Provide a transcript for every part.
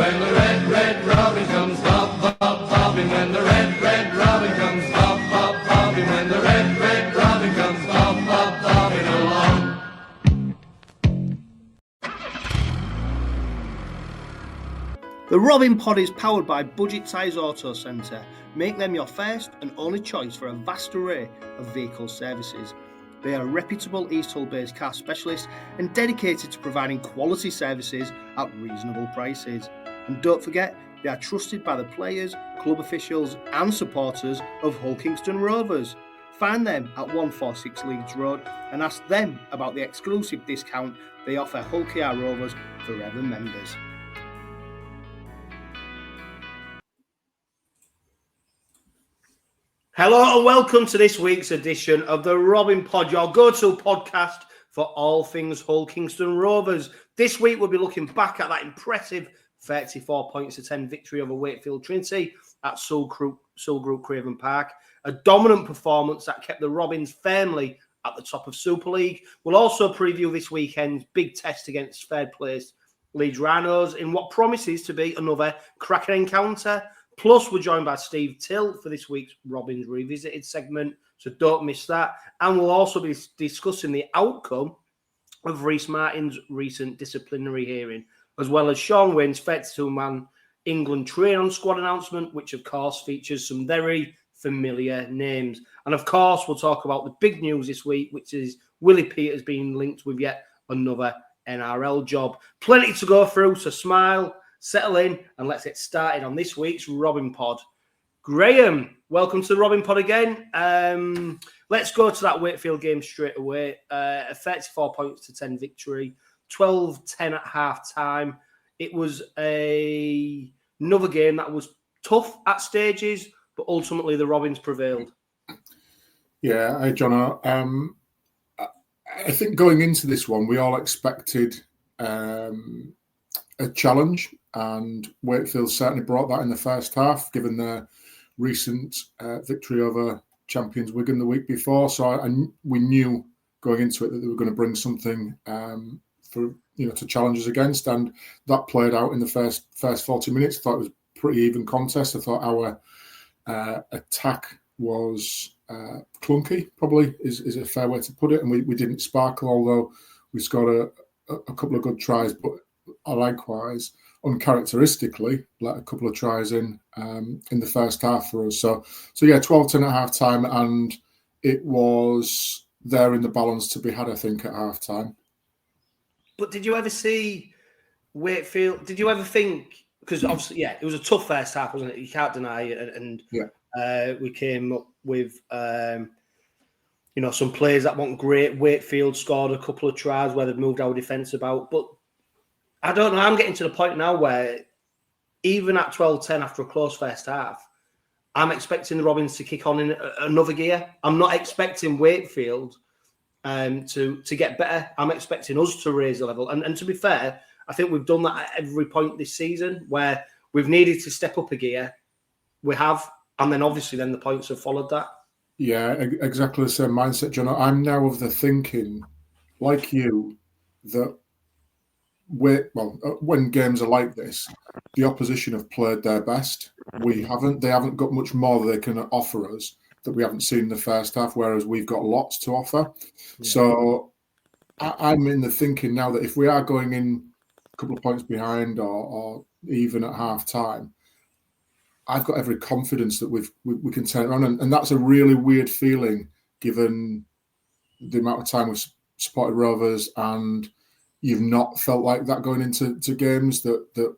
when the red, red robin comes, bob, bob, bobbing. When the red, red robin comes, bob, bob, bobbing. When the red, red robin comes, bob, bob, bobbing along. The Robin Pod is powered by Budget Tyres Auto Centre. Make them your first and only choice for a vast array of vehicle services. They are a reputable East Hull-based car specialist and dedicated to providing quality services at reasonable prices. And don't forget, they are trusted by the players, club officials and supporters of Hull Kingston Rovers. Find them at 146 Leeds Road and ask them about the exclusive discount they offer Hull Kia Rovers Forever members. Hello and welcome to this week's edition of the Robin Pod, your go-to podcast for all things Hull Kingston Rovers. This week we'll be looking back at that impressive 34 points to 10 victory over Wakefield Trinity at Sewell Group Craven Park. A dominant performance that kept the Robins firmly at the top of Super League. We'll also preview this weekend's big test against third place Leeds Rhinos in what promises to be another cracking encounter. Plus, we're joined by Steve Till for this week's Robins Revisited segment, so don't miss that. And we'll also be discussing the outcome of Rhyse Martin's recent disciplinary hearing, as well as Shaun Wane's 32-man England train-on squad announcement, which, of course, features some very familiar names. And, of course, we'll talk about the big news this week, which is Willie Peters being linked with yet another NRL job. Plenty to go through, so smile, settle in, and let's get started on this week's Robin Pod. Graham, welcome to the Robin Pod again. Let's go to that Wakefield game straight away. A 34 points to 10 victory, 12-10 at half-time. It was another game that was tough at stages, but ultimately the Robins prevailed. Yeah, hey, John. I think going into this one, we all expected a challenge, and Wakefield certainly brought that in the first half, given their recent victory over champions Wigan the week before. So we knew going into it that they were going to bring something to challenge us against, and that played out in the first 40 minutes. I thought it was a pretty even contest. I thought our attack was clunky, probably is a fair way to put it, and we didn't sparkle, although we scored a couple of good tries, but likewise, uncharacteristically, let a couple of tries in the first half for us. So yeah, 12-10 at half time, and it was there in the balance to be had, I think, at half time. But did you ever see Wakefield? Did you ever think? Because obviously, yeah, it was a tough first half, wasn't it? You can't deny it. And we came up with some players that weren't great. Wakefield scored a couple of tries where they've moved our defence about, but I don't know. I'm getting to the point now where even at 12-10 after a close first half, I'm expecting the Robins to kick on in another gear. I'm not expecting Wakefield to get better. I'm expecting us to raise the level. And to be fair, I think we've done that at every point this season where we've needed to step up a gear. We have. And then obviously then the points have followed that. Yeah, exactly the same mindset, John. I'm now of the thinking, like you, that when games are like this, the opposition have played their best. We haven't. They haven't got much more they can offer us that we haven't seen in the first half, whereas we've got lots to offer. Yeah. So I'm in the thinking now that if we are going in a couple of points behind or even at half time, I've got every confidence that we can turn it around. And that's a really weird feeling we've the amount of time we've supported Rovers, and you've not felt like that going into games that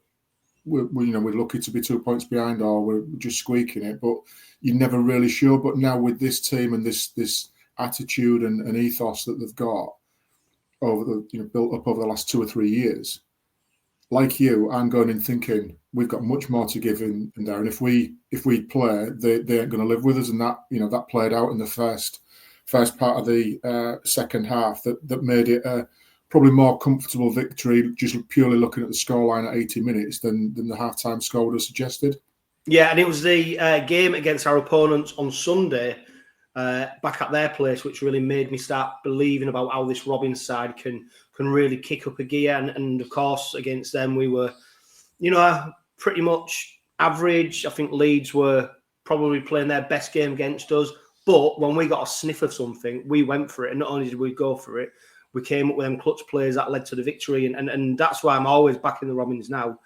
we're lucky to be 2 points behind or we're just squeaking it, but you're never really sure. But now with this team and this attitude and ethos that they've got built up over the last 2 or 3 years, like you, I'm going in thinking we've got much more to give in there, and if we play, they ain't going to live with us, and that played out in the first part of the second half that made it a probably more comfortable victory, just purely looking at the scoreline at 80 minutes than the halftime score would have suggested. Yeah, and it was the game against our opponents on Sunday back at their place, which really made me start believing about how this Robins side can really kick up a gear. And of course, against them, we were pretty much average. I think Leeds were probably playing their best game against us. But when we got a sniff of something, we went for it. And not only did we go for it, we came up with them clutch plays that led to the victory. And that's why I'm always backing the Robins now,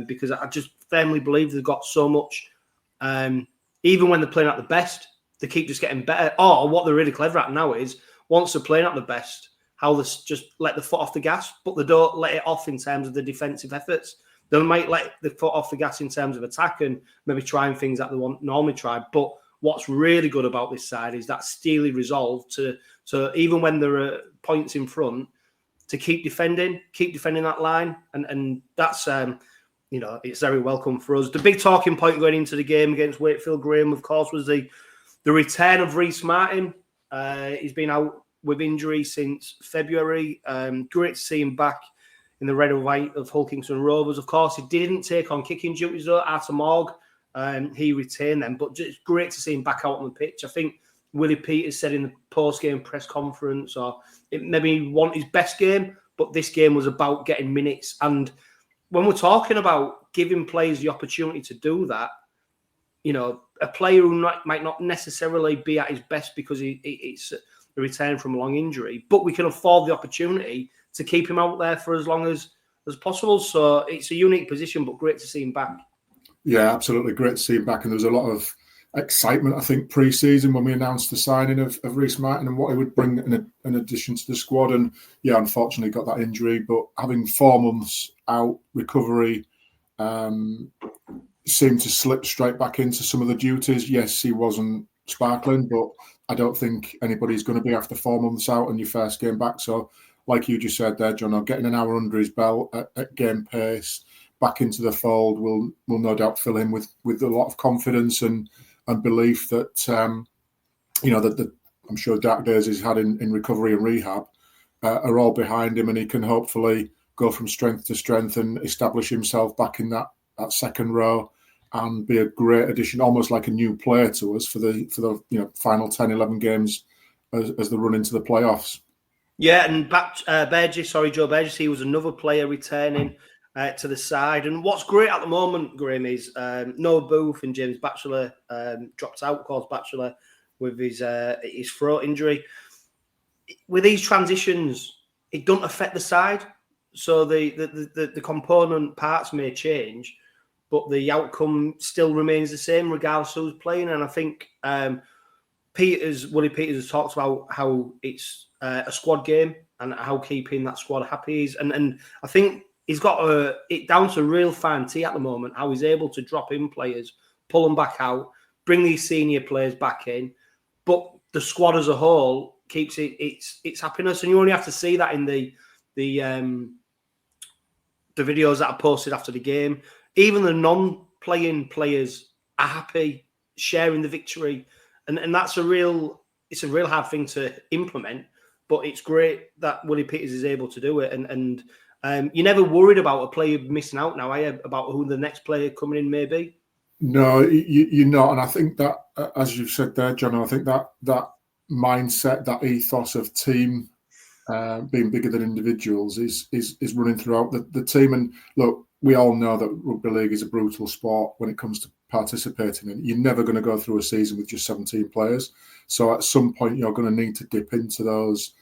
because I just firmly believe they've got so much. Even when they're playing at the best, they keep just getting better. Or what they're really clever at now is, once they're playing at the best, how they just let the foot off the gas, but they don't let it off in terms of the defensive efforts. They might let the foot off the gas in terms of attack and maybe trying things that they won't normally try. But what's really good about this side is that steely resolve to even when there are points in front, to keep defending that line. And that's, it's very welcome for us. The big talking point going into the game against Wakefield Graham, of course, was the return of Rhyse Martin. He's been out with injury since February. Great to see him back in the red and white of Hull Kingston Rovers. Of course, he didn't take on kicking duties though at Morg. He retained them, but just great to see him back out on the pitch. I think Willie Peters said in the post-game press conference, or it maybe wasn't his best game, but this game was about getting minutes. And when we're talking about giving players the opportunity to do that, a player who might not necessarily be at his best because it's a return from a long injury, but we can afford the opportunity to keep him out there for as long as possible. So it's a unique position, but great to see him back. Yeah, absolutely. Great to see him back. And there was a lot of excitement, I think, pre-season when we announced the signing of Rhyse Martin and what he would bring in addition to the squad. And yeah, unfortunately got that injury, but having 4 months out, recovery, seemed to slip straight back into some of the duties. Yes, he wasn't sparkling, but I don't think anybody's going to be after 4 months out and your first game back. So like you just said there, John, getting an hour under his belt at game pace, back into the fold will no doubt fill him with a lot of confidence and belief that that I'm sure dark days he's had in recovery and rehab are all behind him, and he can hopefully go from strength to strength and establish himself back in that second row and be a great addition, almost like a new player to us for the final 10-11 games as they run into the playoffs. Yeah, and back Joe 𝗬𝗪𝗔, he was another player returning to the side. And what's great at the moment, Graham, is Noah Booth and James Batchelor dropped out, of course, Batchelor with his throat injury. With these transitions, it doesn't affect the side. So the component parts may change, but the outcome still remains the same regardless who's playing. And I think Willie Peters has talked about how it's a squad game and how keeping that squad happy is. And I think he's got it down to real fine tea at the moment, how he's able to drop in players, pull them back out, bring these senior players back in. But the squad as a whole keeps its happiness. And you only have to see that in the videos that are posted after the game. Even the non-playing players are happy, sharing the victory. And that's a real hard thing to implement, but it's great that Willie Peters is able to do it. And you're never worried about a player missing out now, are you, about who the next player coming in may be? No, you're not. And I think that, as you've said there, John, I think that mindset, that ethos of team being bigger than individuals is running throughout the team. And look, we all know that rugby league is a brutal sport when it comes to participating in it. You're never going to go through a season with just 17 players. So at some point, you're going to need to dip into those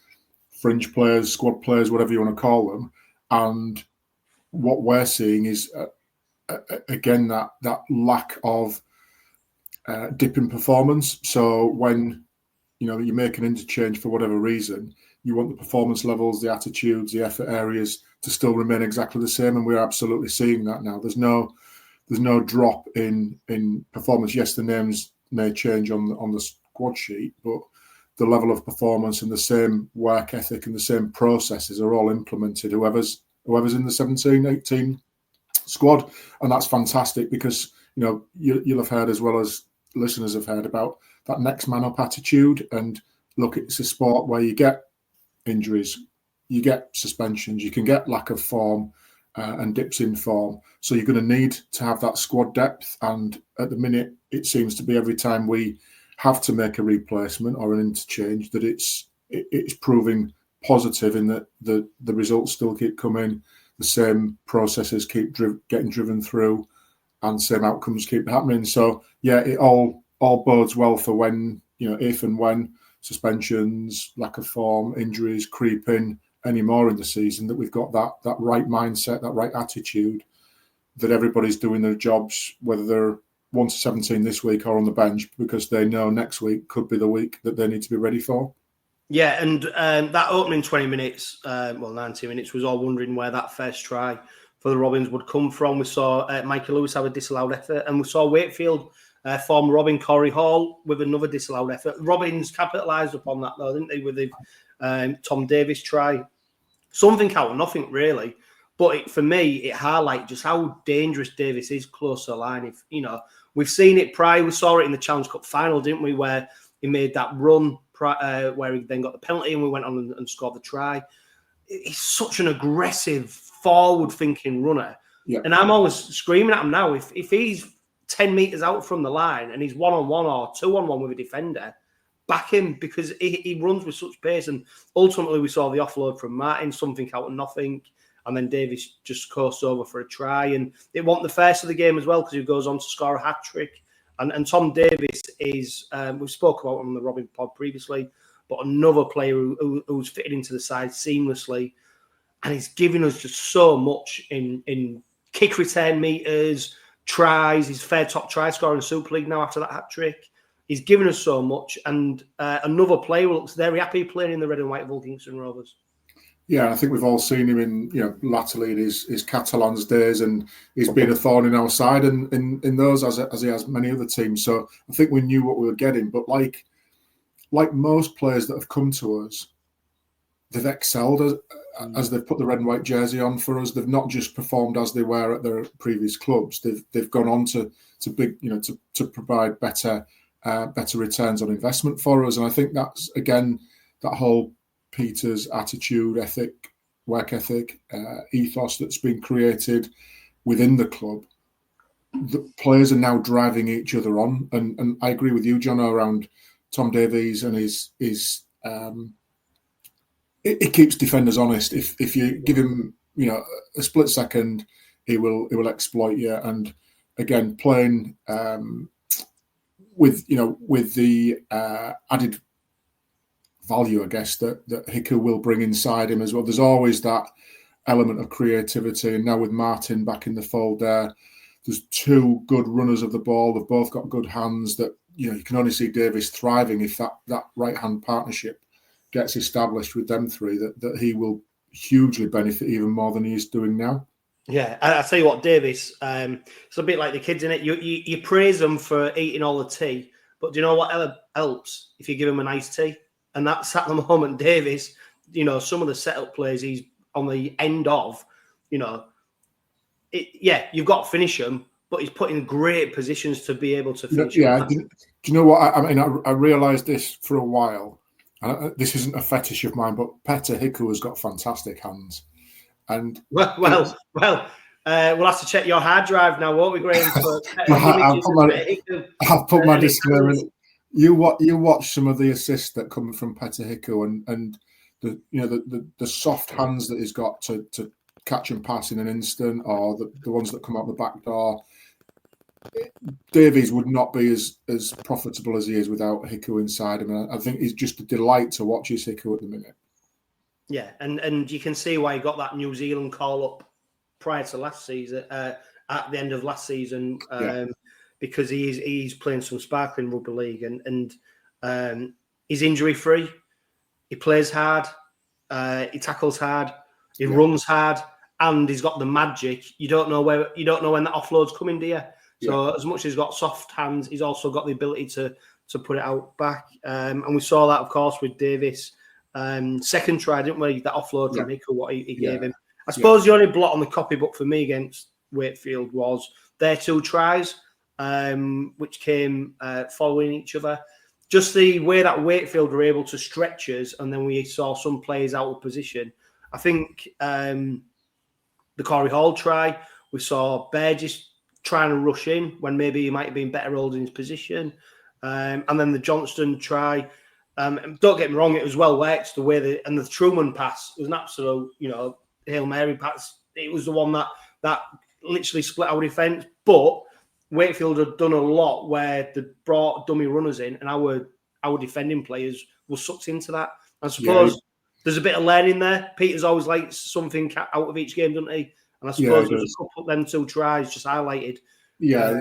fringe players, squad players, whatever you want to call them. And what we're seeing is, again, that lack of dip in performance. So when you make an interchange for whatever reason, you want the performance levels, the attitudes, the effort areas to still remain exactly the same, and we're absolutely seeing that now. There's no drop in performance. Yes, the names may change on the squad sheet, but the level of performance and the same work ethic and the same processes are all implemented. Whoever's in the 17, 18 squad, and that's fantastic because you'll have heard, as well as listeners have heard, about that next man up attitude. And look, it's a sport where you get injuries, you get suspensions, you can get lack of form and dips in form. So you're going to need to have that squad depth. And at the minute, it seems to be every time we have to make a replacement or an interchange that it's proving positive in that the results still keep coming. the same processes keep getting driven through, and same outcomes keep happening. So yeah, it all bodes well for when, if and when suspensions, lack of form, injuries creep in any more in the season, that we've got that right mindset, that right attitude, that everybody's doing their jobs, whether they're 1 to 17 this week or on the bench, because they know next week could be the week that they need to be ready for. Yeah, and that opening 20 minutes, 90 minutes, was all wondering where that first try for the Robins would come from. We saw Michael Lewis have a disallowed effort, and we saw Wakefield form Robin Corey Hall with another disallowed effort. Robins capitalised upon that, though, didn't they, with the Tom Davies try? Something out of nothing, really. But for me, it highlighted just how dangerous Davies is close to the line. If we've seen it prior. We saw it in the Challenge Cup final, didn't we, where he made that run where he then got the penalty and we went on and scored the try. He's such an aggressive, forward-thinking runner. Yeah. And I'm always screaming at him now, if he's 10 metres out from the line and he's one-on-one or two-on-one with a defender, back him, because he runs with such pace. And ultimately, we saw the offload from Martin, something out of nothing. And then Davies just coasts over for a try. And it wasn't the first of the game as well, because he goes on to score a hat-trick. And Tom Davies is, we spoke about him on the Robin pod previously, but another player who's fitted into the side seamlessly. And he's giving us just so much in kick return meters, tries. He's fair top try scorer in the Super League now after that hat-trick. He's given us so much. And another player who looks very happy playing in the red and white of Hull Kingston Rovers. Yeah, I think we've all seen him in, latterly in his Catalans days, and he's been a thorn in our side and in those as he has many other teams. So I think we knew what we were getting. But like most players that have come to us, they've excelled as they've put the red and white jersey on for us. They've not just performed as they were at their previous clubs. They've gone on to provide better returns on investment for us. And I think that's, again, that whole Peters attitude, work ethic, ethos that's been created within the club. The players are now driving each other on, and I agree with you, John, around Tom Davies and his it keeps defenders honest. If you give him a split second, he will exploit you. And again, playing with the added value, I guess, that 𝗂𝗂𝗀 will bring inside him as well. There's always that element of creativity, and now with Martin back in the fold there's two good runners of the ball. They've both got good hands. That you can only see Davies thriving if that right hand partnership gets established with them three. That he will hugely benefit even more than he is doing now. Yeah, I tell you what, Davies, it's a bit like the kids, innit? You praise them for eating all the tea, but do you know what helps if you give them an iced tea? And that's at the moment, Davies, some of the setup plays he's on the end of, you've got to finish him, but he's put in great positions to be able to finish. Yeah, do you know what? I realised this for a while. This isn't a fetish of mine, but 𝗂𝗂𝗂𝗀 has got fantastic hands. And we'll have to check your hard drive now, won't we, Graham? I'll put my disclaimer in. You watch some of the assists that come from 𝗂𝗂𝗂𝗀 and the soft hands that he's got to catch and pass in an instant, or the ones that come out the back door. Davies would not be as profitable as he is without 𝗂𝗂𝗀𝗀 inside him. And I think he's just a delight to watch his 𝗂𝗂𝗀𝗀 at the minute. Yeah, and you can see why he got that New Zealand call up prior to last season, at the end of last season. Because he's playing some sparkling rugby league and he's injury free. He plays hard, he tackles hard, he runs hard, and he's got the magic. You don't know when that offload's coming, do you? So as much as he's got soft hands, he's also got the ability to put it out back. And we saw that, of course, with Davies. Second try, didn't we? That offload from 𝗂𝗂𝗀𝗀𝗀, what he gave him. I suppose the only blot on the copybook for me against Wakefield was their two tries, which came following each other. Just the way that Wakefield were able to stretch us, and then we saw some players out of position. I think the Corey Hall try, we saw Burgess trying to rush in when maybe he might have been better holding his position. And then the Johnston try, don't get me wrong, it was well worked. The way and the Truman pass was an absolute, Hail Mary pass it was the one that literally split our defence. But Wakefield had done a lot where they brought dummy runners in, and our defending players were sucked into that. I suppose there's a bit of learning there. Peters always likes something out of each game, doesn't he? And I suppose there's a couple of them 2 tries just highlighted. Yeah,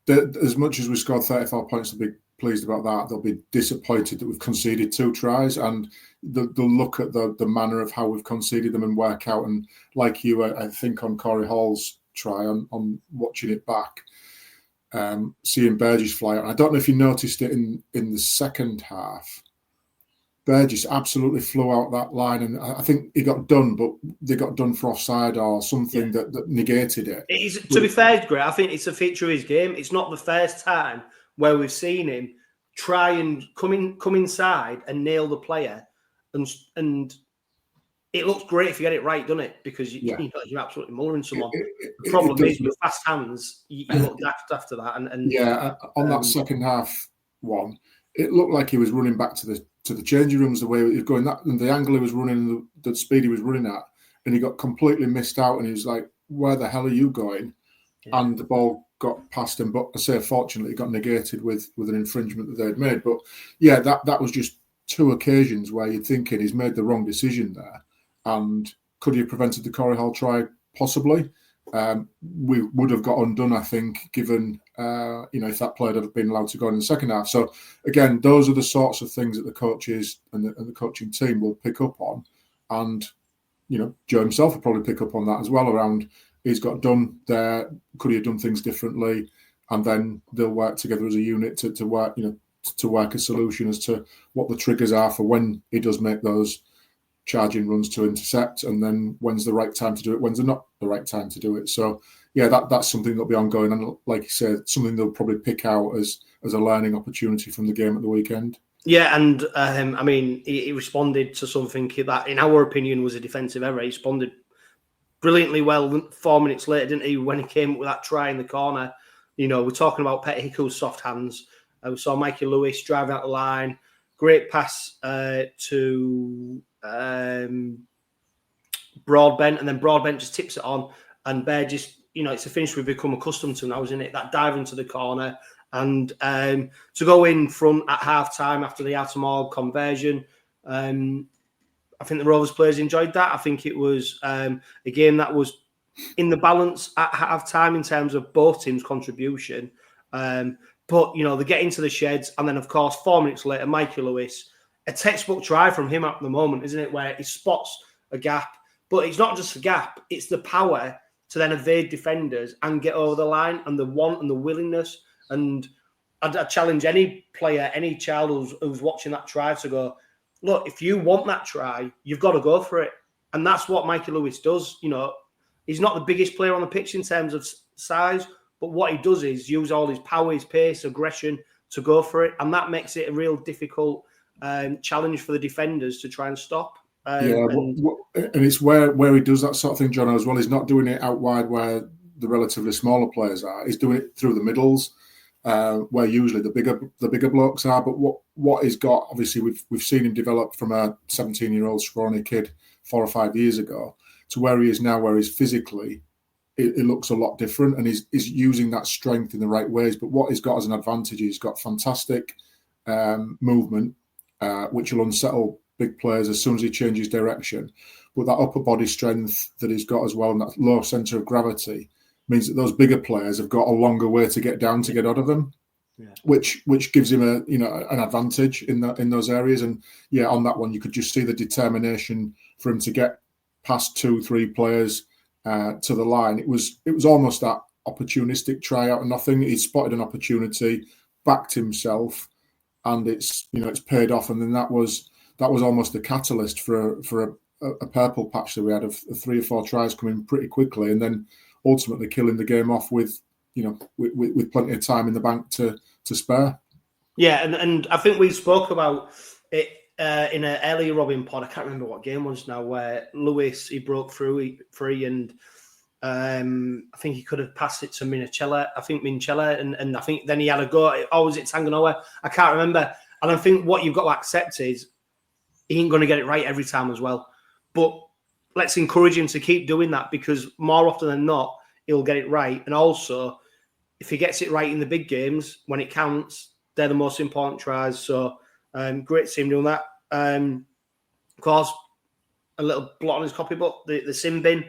as much as we scored 34 points, they'll be pleased about that. They'll be disappointed that we've conceded 2 tries, and they'll look at the manner of how we've conceded them and work out. And like you, I think on Corey Hall's try, on watching it back, seeing Burgess fly out. I don't know if you noticed it in the second half. Burgess absolutely flew out that line, and I think he got done, but they got done for offside or something that negated it. To be fair, Greg, I think it's a feature of his game. It's not the first time where we've seen him try and come inside and nail the player, and it looks great if you get it right, doesn't it? Because you're absolutely mullering someone. The problem is with fast hands, you look daft after that. And on that second half one, it looked like he was running back to the changing rooms the way he was going. That and the angle he was running, the speed he was running at, and he got completely missed out. And he was like, "Where the hell are you going?" Yeah. And the ball got past him. But I say, fortunately, it got negated with an infringement that they'd made. But yeah, that was just 2 occasions where you're thinking he's made the wrong decision there. And could he have prevented the Corey Hall try? Possibly. We would have got undone, I think, given if that player had been allowed to go in the second half. So again, those are the sorts of things that the coaches and the coaching team will pick up on, and Joe himself will probably pick up on that as well. Around he's got done there, could he have done things differently? And then they'll work together as a unit to work to work a solution as to what the triggers are for when he does make those charging runs to intercept, and then when's the right time to do it, when's not the right time to do it. So yeah, that's something that'll be ongoing, and like you said, something they'll probably pick out as a learning opportunity from the game at the weekend. Yeah, and I mean, he responded to something that, in our opinion, was a defensive error. He responded brilliantly well 4 minutes later, didn't he, when he came up with that try in the corner. We're talking about 𝗪𝗪𝗂𝗀𝗃𝗂𝗀's soft hands. We saw Mikey Lewis driving out the line. Great pass to Broadbent, and then Broadbent just tips it on, and Burgess, it's a finish we've become accustomed to now, isn't it? That dive into the corner, and to go in front at half time after the 𝗪𝗪𝗏𝗏 conversion. I think the Rovers players enjoyed that. I think it was a game that was in the balance at half time in terms of both teams' contribution. But they get into the sheds, and then of course 4 minutes later, Mikey Lewis, a textbook try from him at the moment, isn't it? Where he spots a gap, but it's not just a gap; it's the power to then evade defenders and get over the line, and the want and the willingness. And I'd challenge any player, any child who's watching that try to go, look, if you want that try, you've got to go for it, and that's what Mikey Lewis does. He's not the biggest player on the pitch in terms of size, but what he does is use all his power, his pace, aggression to go for it, and that makes it a real difficult challenge for the defenders to try and stop. And it's where he does that sort of thing, John, as well. He's not doing it out wide where the relatively smaller players are. He's doing it through the middles, where usually the bigger blokes are. But what he's got, obviously, we've seen him develop from a 17-year-old scrawny kid 4 or 5 years ago to where he is now, where he's physically, it looks a lot different, and he's using that strength in the right ways. But what he's got as an advantage, he's got fantastic movement, which will unsettle big players as soon as he changes direction. But that upper body strength that he's got as well, and that low centre of gravity, means that those bigger players have got a longer way to get down to get out of them, which gives him an advantage in those areas. And yeah, on that one, you could just see the determination for him to get past 2-3 players to the line. It was almost that opportunistic try out of nothing. He spotted an opportunity, backed himself, and it's paid off. And then that was almost the catalyst for a purple patch that we had of 3 or 4 tries coming pretty quickly, and then ultimately killing the game off with plenty of time in the bank to spare. Yeah, and I think we spoke about it in an earlier Robin pod. I can't remember what game was now, where Lewis, he broke through free, and I think he could have passed it to Minchella. And I think then he had a go. Or was it Tanganoa? I can't remember. And I think what you've got to accept is he ain't going to get it right every time as well. But let's encourage him to keep doing that, because more often than not, he'll get it right. And also, if he gets it right in the big games, when it counts, they're the most important tries. So great to see him doing that. Of course, a little blot on his copybook, the sin bin.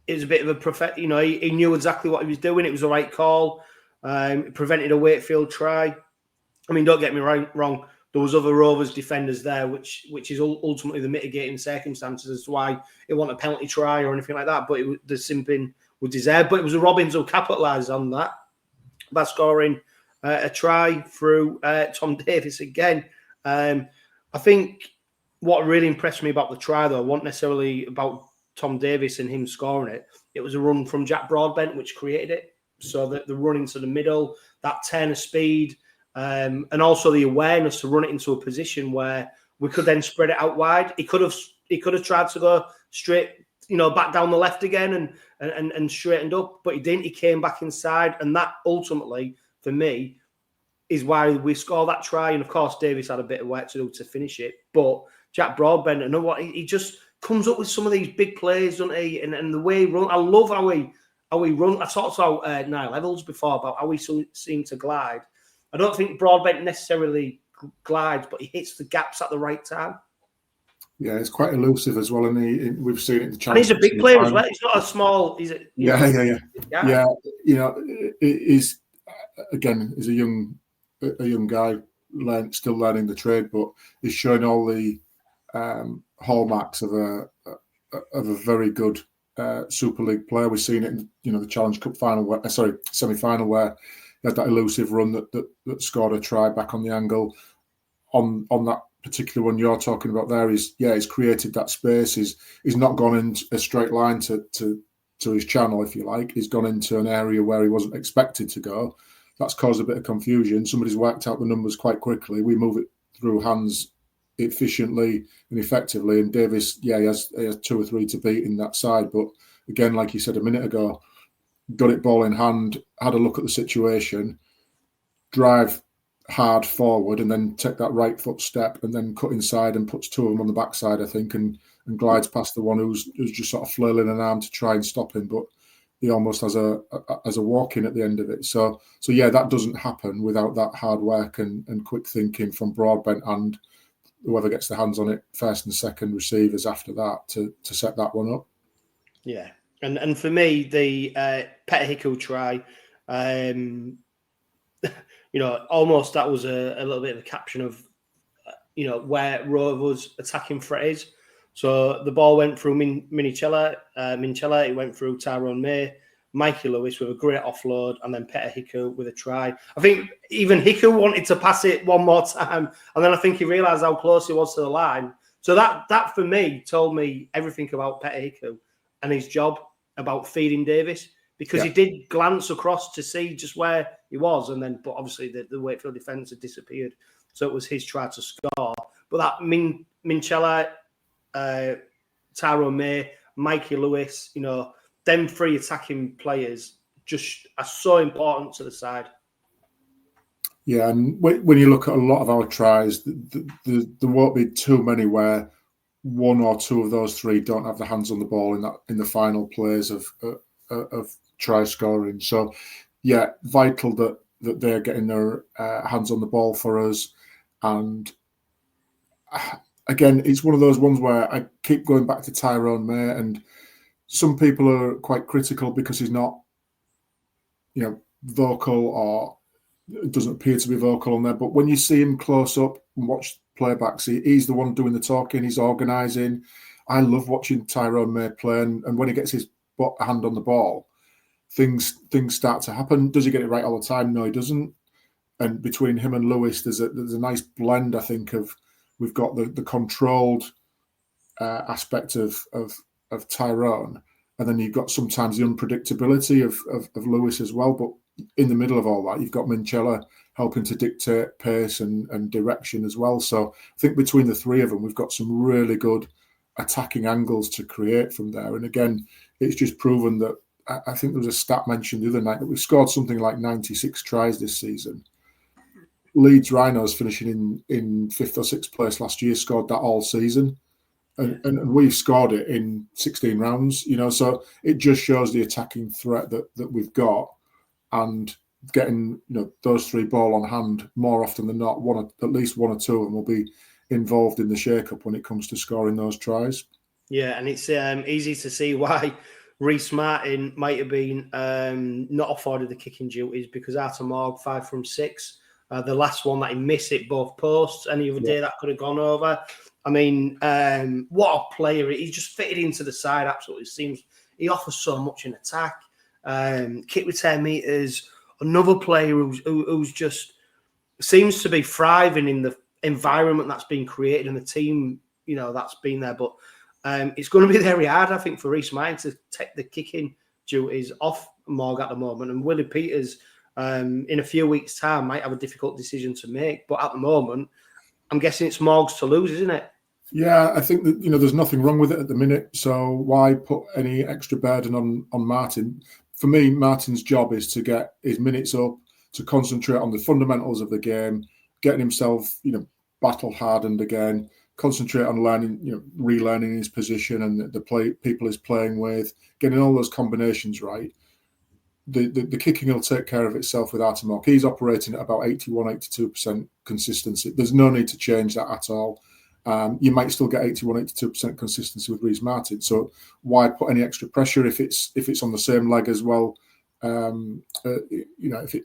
It was a bit of a prophet, you know, he knew exactly what he was doing. It was the right call. It prevented a Wakefield try. I mean, don't get me wrong. There was other Rovers defenders there, which is ultimately the mitigating circumstances as to why it wasn't a penalty try or anything like that. But the sin bin was deserved. But it was the Robins who capitalised on that by scoring a try through Tom Davies again. I think what really impressed me about the try, though, wasn't necessarily about Tom Davies and him scoring it. It was a run from Jack Broadbent which created it. So the run into the middle, that turn of speed, and also the awareness to run it into a position where we could then spread it out wide. He could have tried to go straight, you know, back down the left again and straightened up, but he didn't. He came back inside, and that ultimately, for me, is why we score that try. And of course, Davies had a bit of work to do to finish it, but Jack Broadbent, I know what he just comes up with some of these big plays, doesn't he? And the way he runs, I love how he runs. I talked about 𝗫𝗏𝗡𝗋 before about how he seem to glide. I don't think Broadbent necessarily glides, but he hits the gaps at the right time. Yeah, it's quite elusive as well, and we've seen it in the challenge. And he's a big player as well. He's not a small. Yeah. You know, he's a young guy, still learning the trade, but he's showing all the hallmarks of a very good Super League player. We've seen it in the Challenge Cup semi-final, where he had that elusive run that scored a try back on the angle. On that particular one you're talking about there, he's created that space. He's not gone in a straight line to his channel, if you like. He's gone into an area where he wasn't expected to go. That's caused a bit of confusion. Somebody's worked out the numbers quite quickly. We move it through hands efficiently and effectively, and Davies, he has 2 or 3 to beat in that side. But again, like you said a minute ago, got it ball in hand, had a look at the situation, drive hard forward, and then take that right foot step, and then cut inside and puts 2 of them on the backside, I think, and glides past the one who's just sort of flailing an arm to try and stop him, but he almost has a walk in at the end of it. So yeah, that doesn't happen without that hard work and quick thinking from Broadbent and whoever gets their hands on it first and second receivers after that to set that one up. Yeah. And for me, the 𝗵𝗏𝗂𝗀𝗏 try, almost that was a little bit of a caption of, where Rovers' attacking threat is. So the ball went through Minchella, it went through Tyrone May, Mikey Lewis with a great offload, and then 𝗵𝗏𝗂𝗀𝗏 with a try. I think even Hickey wanted to pass it one more time, and then I think he realised how close he was to the line. So that for me told me everything about 𝗵𝗏𝗂𝗀𝗏 and his job about feeding Davies, because he did glance across to see just where he was, but obviously the Wakefield defence had disappeared, so it was his try to score. But that Minchella, Tyrone May, Mikey Lewis, them 3 attacking players just are so important to the side. Yeah, and when you look at a lot of our tries, there won't be too many where 1 or 2 of those 3 don't have the hands on the ball in the final plays of try scoring. So yeah, vital that they're getting their hands on the ball for us. And again, it's one of those ones where I keep going back to Tyrone May, and some people are quite critical because he's not, vocal, or doesn't appear to be vocal on there. But when you see him close up and watch playbacks, he's the one doing the talking, he's organising. I love watching Tyrone May play, and when he gets his hand on the ball, things start to happen. Does he get it right all the time? No, he doesn't. And between him and Lewis, there's a nice blend, I think, of we've got the controlled aspect of Tyrone, and then you've got sometimes the unpredictability of Lewis as well. But in the middle of all that, you've got Minchella helping to dictate pace and direction as well. So I think between the 3 of them, we've got some really good attacking angles to create from there. And again, it's just proven that, I think there was a stat mentioned the other night that we've scored something like 96 tries this season. Leeds Rhinos, finishing in 5th or 6th place last year, scored that all season. and we've scored it in 16 rounds. So it just shows the attacking threat that we've got, and getting those 3 ball on hand more often than not. At least one or two of them will be involved in the shake-up when it comes to scoring those tries. Yeah, and it's easy to see why Rhyse Martin might have been not afforded the kicking duties, because 𝗬𝗏 5 from 6. The last one that he missed it both posts. Any other day that could have gone over. I mean, what a player. He just fitted into the side absolutely. Seems he offers so much in attack. Kick with 10 metres. Another player who's just seems to be thriving in the environment that's been created and the team, that's been there. But it's going to be very hard, I think, for Rhyse Martin to take the kicking duties off Morg at the moment. And Willie Peters, in a few weeks' time, might have a difficult decision to make. But at the moment, I'm guessing it's Morg's to lose, isn't it? Yeah, I think that there's nothing wrong with it at the minute. So why put any extra burden on Martin? For me, Martin's job is to get his minutes up, to concentrate on the fundamentals of the game, getting himself, battle hardened again, concentrate on learning, relearning his position and the people he's playing with, getting all those combinations right. The kicking will take care of itself with 𝗬𝗏. He's operating at about 81-82% consistency. There's no need to change that at all. You might still get 81-82% consistency with Rhyse Martin. So why put any extra pressure if it's on the same leg as well? Even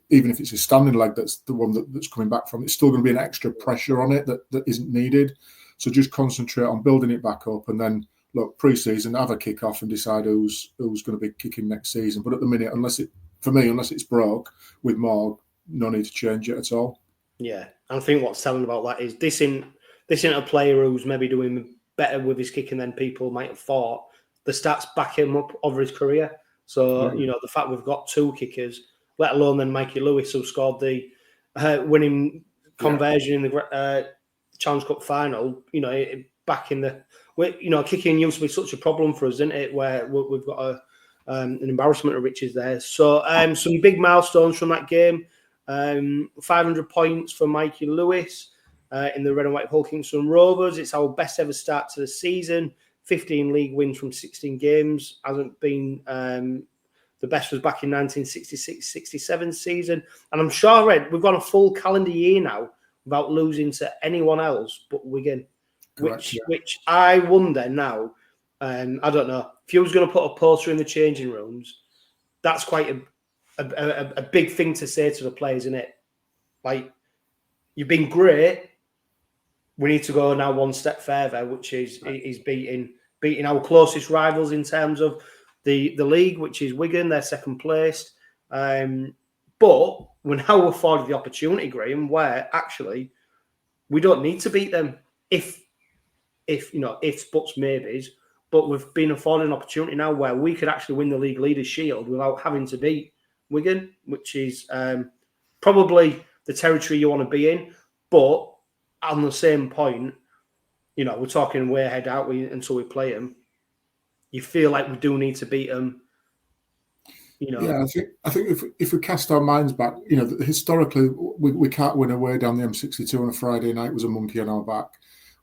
if it's a standing leg, that's the one that's coming back from. It's still going to be an extra pressure on it that isn't needed. So just concentrate on building it back up, and then look pre-season, have a kick off, and decide who's going to be kicking next season. But at the minute, unless it's broke with Morg, no need to change it at all. Yeah, and I think what's telling about that is this isn't a player who's maybe doing better with his kicking than people might have thought. The stats back him up over his career. So, the fact we've got 2 kickers, let alone then Mikey Lewis, who scored the winning conversion in the Challenge Cup final, back in the... kicking used to be such a problem for us, isn't it? Where we've got an embarrassment of riches there. So, some big milestones from that game. 500 points for Mikey Lewis. In the red and white Hull Kingston Rovers. It's our best ever start to the season. 15 league wins from 16 games. Hasn't been the best was back in 1966-67 season. And I'm sure, Red, we've got a full calendar year now without losing to anyone else but Wigan. Correct, which I wonder now, I don't know, if you was going to put a poster in the changing rooms, that's quite a big thing to say to the players, isn't it? Like, you've been great. We need to go now one step further, which is beating our closest rivals in terms of the league, which is Wigan. They're second placed. But we're now afforded the opportunity, Graham, where actually we don't need to beat them if buts, maybes. But we've been afforded an opportunity now where we could actually win the league leaders' shield without having to beat Wigan, which is probably the territory you want to be in. But on the same point, we're talking way ahead, aren't we, until we play them. You feel like we do need to beat them. Yeah, I think if we cast our minds back, historically we can't win away down the M62 on a Friday night with a monkey on our back.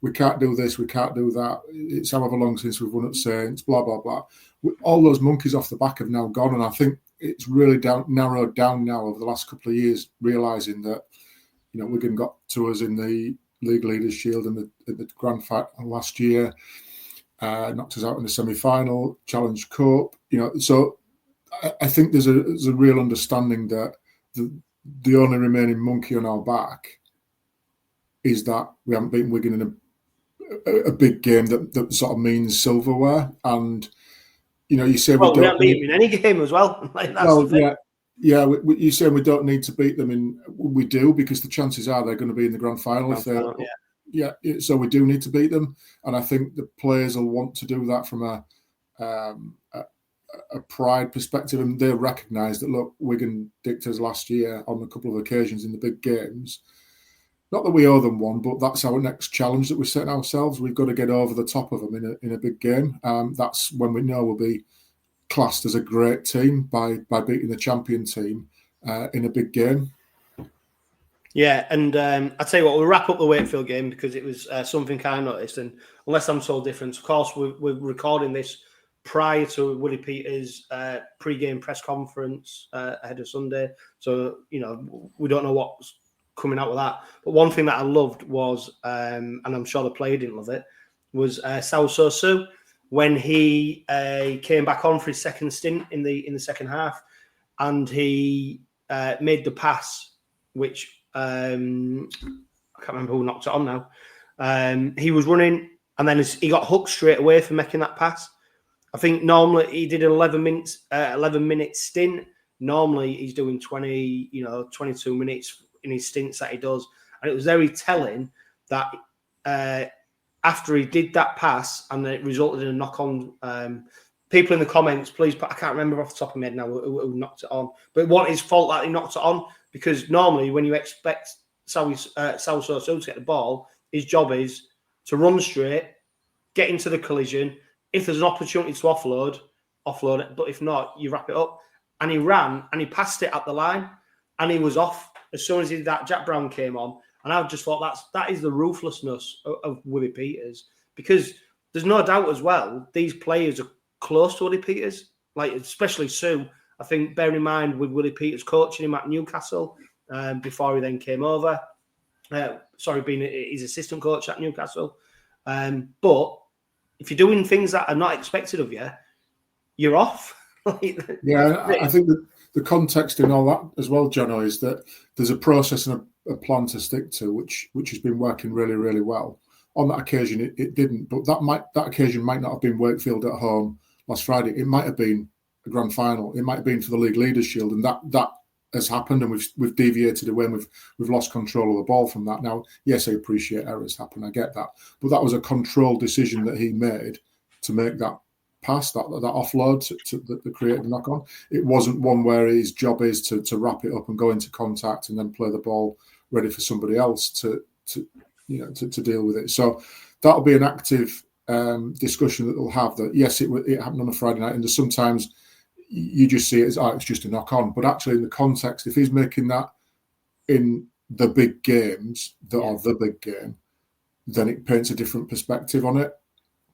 We can't do this, we can't do that. It's however long since we've won at Saints, blah, blah, blah. All those monkeys off the back have now gone, and I think it's really narrowed down now over the last couple of years, realising that, Wigan got to us in the League Leaders' Shield and the Grand Final last year, knocked us out in the semi-final, Challenge Cup. So I think there's a real understanding that the only remaining monkey on our back is that we haven't beaten Wigan in a big game that sort of means silverware. And you say we haven't beaten in any game as well. Like, that's well, the thing. yeah. You say we don't need to beat them, we do, because the chances are they're going to be in the grand final. So we do need to beat them, and I think the players will want to do that from a pride perspective, and they recognise that, look, Wigan dicked us last year on a couple of occasions in the big games. Not that we owe them one, but that's our next challenge that we're setting ourselves. We've got to get over the top of them in a big game. That's when we know we'll be classed as a great team by beating the champion team in a big game. Yeah, and I tell you what, we'll wrap up the Wakefield game because it was something I noticed, and unless I'm told different, of course, we're recording this prior to Willie Peters' pre-game press conference ahead of Sunday, so we don't know what's coming out of that. But one thing that I loved was, and I'm sure the player didn't love it, was 𝗀𝘆𝗍𝗍 𝗠 when he came back on for his second stint in the second half, and he made the pass, which I can't remember who knocked it on now. He was running, and then he got hooked straight away for making that pass. I think normally he did an 11 minute stint. Normally he's doing 22 minutes in his stints that he does, and it was very telling that after he did that pass and it resulted in a knock on. People in the comments, please, but I can't remember off the top of my head now who knocked it on. But it wasn't his fault that he knocked it on, because normally when you expect 𝗀𝘍𝗍𝗍 to get the ball, his job is to run straight, get into the collision. If there's an opportunity to offload it. But if not, you wrap it up. And he ran and he passed it at the line, and he was off as soon as he did that. Jack Brown came on, and I just thought that is the ruthlessness of Willie Peters, because there's no doubt as well these players are close to Willie Peters, like especially 𝗍𝗍. I think, bearing in mind with Willie Peters coaching him at Newcastle before he then came over, being his assistant coach at Newcastle. But if you're doing things that are not expected of you, you're off. Yeah, I think that the context in all that as well, Jono, is that there's a process and a plan to stick to, which has been working really, really well. On that occasion, it didn't, but that occasion might not have been Wakefield at home last Friday. It might have been a grand final. It might have been for the League Leaders Shield, and that has happened, and we've deviated away, and we've lost control of the ball from that. Now, yes, I appreciate errors happen. I get that, but that was a controlled decision that he made to make that pass, that offload that created a knock on. It wasn't one where his job is to wrap it up and go into contact and then play the ball ready for somebody else to deal with it. So that'll be an active discussion that we'll have. That yes, it happened on a Friday night, and there's sometimes you just see it as it's just a knock on, but actually in the context, if he's making that in the big games that are the big game, then it paints a different perspective on it.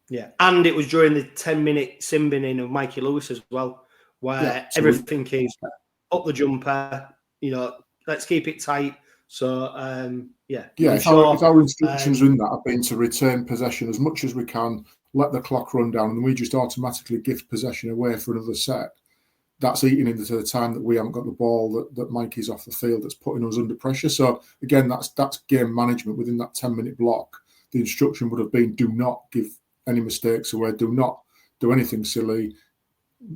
Yeah, and it was during the 10-minute sin binning of Mikey Lewis as well, where everything is up the jumper. Let's keep it tight. So if our instructions in that have been to retain possession as much as we can, let the clock run down, and we just automatically gift possession away for another set, that's eating into the time that we haven't got the ball, that Mikey's off the field, that's putting us under pressure. So again, that's game management within that 10-minute block. The instruction would have been: do not give any mistakes away, do not do anything silly,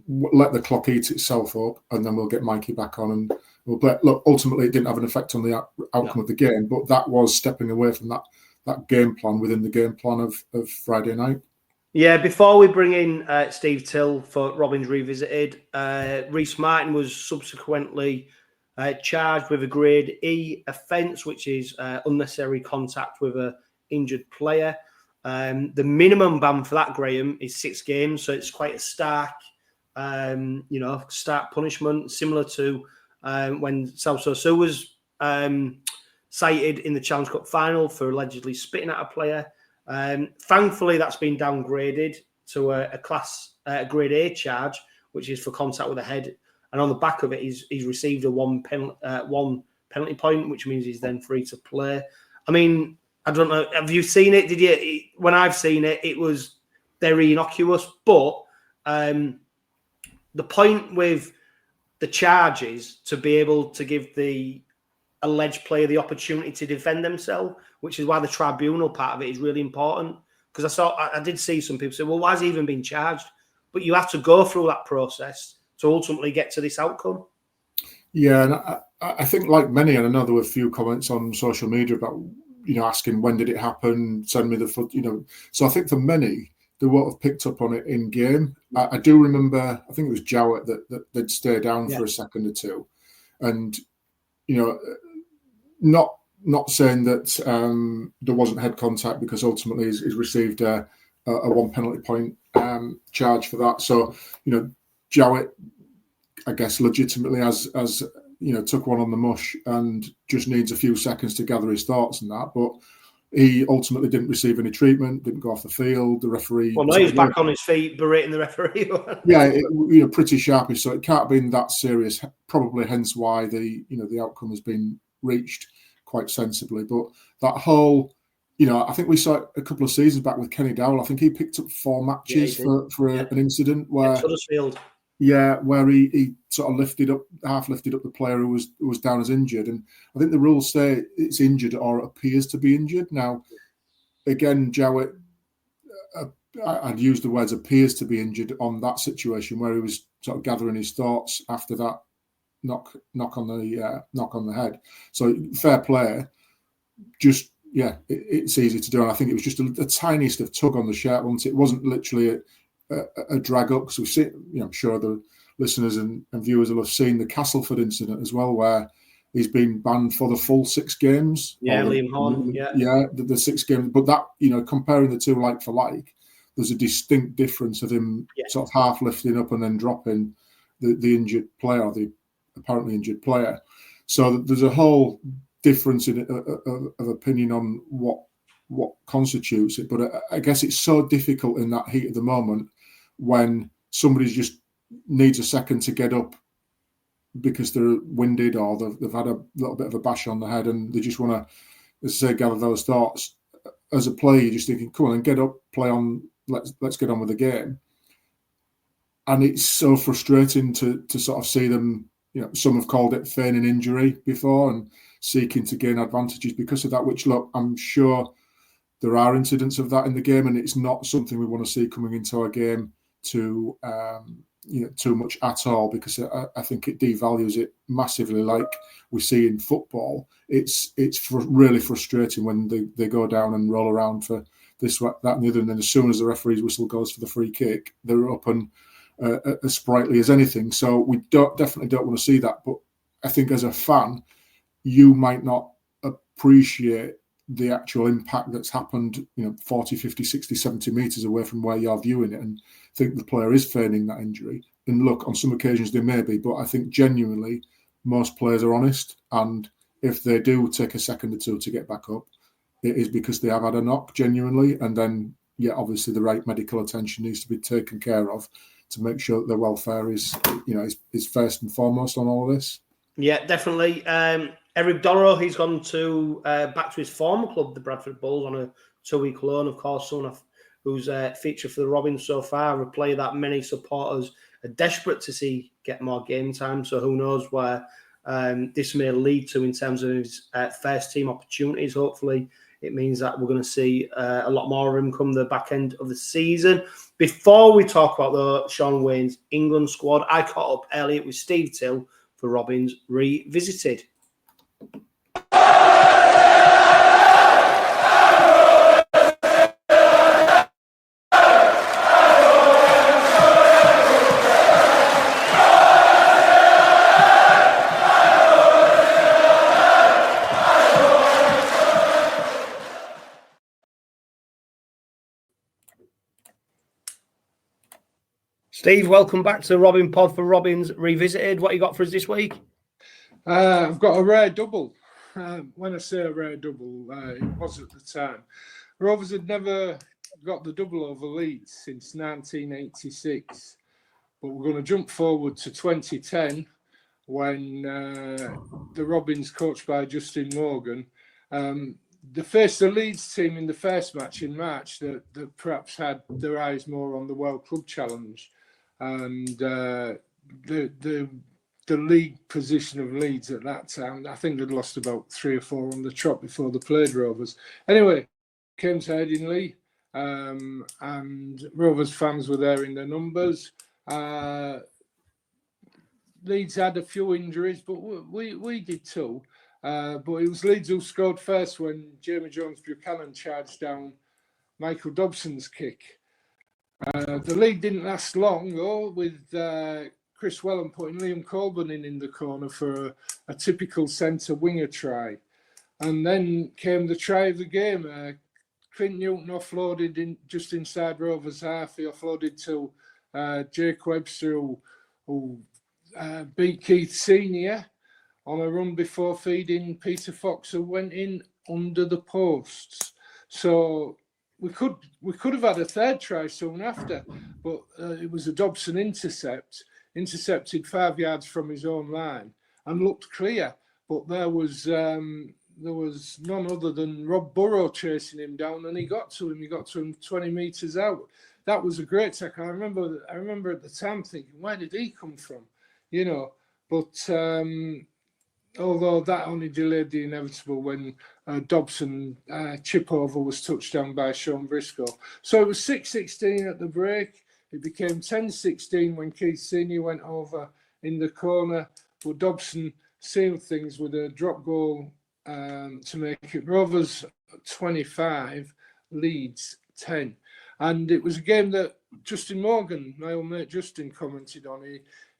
let the clock eat itself up, and then we'll get Mikey back on and we'll play. Look, ultimately it didn't have an effect on the outcome of the game, but that was stepping away from that game plan within the game plan of Friday night. Yeah, before we bring in Steve Till for Robins Revisited, Rhyse Martin was subsequently charged with a grade E offence, which is unnecessary contact with an injured player. The minimum ban for that, Graham, is 6 games, so it's quite a stark punishment, similar to when 𝗀𝘍𝗍𝗍 was cited in the Challenge Cup final for allegedly spitting at a player. Thankfully, that's been downgraded to a grade A charge, which is for contact with the head. And on the back of it, he's received a one penalty point, which means he's then free to play. I mean, I don't know. Have you seen it? Did you? When I've seen it, it was very innocuous. But the point with the charge is to be able to give the alleged player the opportunity to defend themselves, which is why the tribunal part of it is really important. Because I did see some people say, well, why has he even been charged? But you have to go through that process to ultimately get to this outcome. Yeah, and I think, like many, and I know there were a few comments on social media about, asking when did it happen, send me the foot, So I think for many, they won't have picked up on it in game. I do remember, I think it was Jowett that they'd stay down for a second or two. And, not saying that there wasn't head contact, because ultimately he's received a 1 penalty point charge for that. So, Jowett, I guess, legitimately has took one on the mush and just needs a few seconds to gather his thoughts and that. But he ultimately didn't receive any treatment, didn't go off the field. The referee. Well, no, he's back on his feet, berating the referee. Yeah, pretty sharpish. So it can't have been that serious. Probably hence why the outcome has been reached quite sensibly. But that whole, I think we saw it a couple of seasons back with 𝗀𝗲𝗏𝗏. I think he picked up 4 matches for an incident where Huddersfield. Yeah, where he sort of half lifted up the player who was down as injured. And I think the rules say it's injured or appears to be injured. Now, again, Jowett, I'd use the words appears to be injured on that situation where he was sort of gathering his thoughts after that knock on the head. So fair play. Just, it's easy to do. And I think it was just the tiniest of tug on the shirt once. It wasn't literally a drag up, because we've seen, I'm sure the listeners and viewers will have seen the Castleford incident as well, where he's been banned for the full 6 games. Liam Horn. The 6 games. But that, comparing the two like for like, there's a distinct difference of him sort of half lifting up and then dropping the injured player, or the apparently injured player. So there's a whole difference of opinion on what constitutes it. But I guess it's so difficult in that heat of the moment when somebody just needs a second to get up because they're winded or they've had a little bit of a bash on the head and they just want to, as I say, gather those thoughts. As a player, you're just thinking, come on and get up, play on, let's get on with the game. And it's so frustrating to sort of see them, some have called it feigning injury before and seeking to gain advantages because of that, which, look, I'm sure there are incidents of that in the game, and it's not something we want to see coming into our game too much at all, because I think it devalues it massively, like we see in football. It's really frustrating when they go down and roll around for this, that, and the other, and then as soon as the referee's whistle goes for the free kick, they're up and as sprightly as anything. So we definitely don't want to see that. But I think as a fan, you might not appreciate the actual impact that's happened, 40, 50, 60, 70 metres away from where you're viewing it, and think the player is feigning that injury. And look, on some occasions they may be, but I think genuinely most players are honest. And if they do take a second or two to get back up, it is because they have had a knock genuinely. And then, obviously the right medical attention needs to be taken care of to make sure that their welfare is first and foremost on all of this. Yeah, definitely. Eric Dorrow, he's gone to back to his former club, the Bradford Bulls, on a 2-week loan. Of course, someone who's featured for the Robins so far, a player that many supporters are desperate to see get more game time. So who knows where this may lead to in terms of his first team opportunities. Hopefully, it means that we're going to see a lot more of him come the back end of the season. Before we talk about Shaun Wane's England squad, I caught up earlier with Steve Till for Robins Revisited. Steve, welcome back to the Robin Pod for Robins Revisited. What you got for us this week? I've got a rare double. When I say a rare double, it was at the time. Rovers had never got the double over Leeds since 1986. But we're going to jump forward to 2010 when the Robins, coached by Justin Morgan, they faced the Leeds team in the first match in March that perhaps had their eyes more on the World Club Challenge. And the league position of Leeds at that time, I think they'd lost about 3 or 4 on the trot before they played Rovers. Anyway, came to Headingley, and Rovers fans were there in their numbers. Leeds had a few injuries, but we did too. But it was Leeds who scored first when Jamie Jones-Buchanan charged down Michael Dobson's kick. The lead didn't last long, though, with Chris Wellham putting Liam Colburn in the corner for a typical centre winger try. And then came the try of the game. Clint Newton offloaded just inside Rovers' half. He offloaded to Jake Webster, who beat Keith Senior. on a run before feeding Peter Fox, who went in under the posts. So we could have had a third try soon after, but it was a Dobson intercepted 5 yards from his own line and looked clear, but there was none other than Rob Burrow chasing him down, and he got to him 20 metres out. That was a great tackle. I remember at the time thinking, where did he come from? You know, but although that only delayed the inevitable when Dobson chip over was touched down by Sean Briscoe. So it was 6-16 at the break. It became 10-16 when Keith Senior went over in the corner, but Dobson sealed things with a drop goal to make it Rovers 25, Leeds 10. And it was a game that Justin Morgan, my old mate Justin, commented on.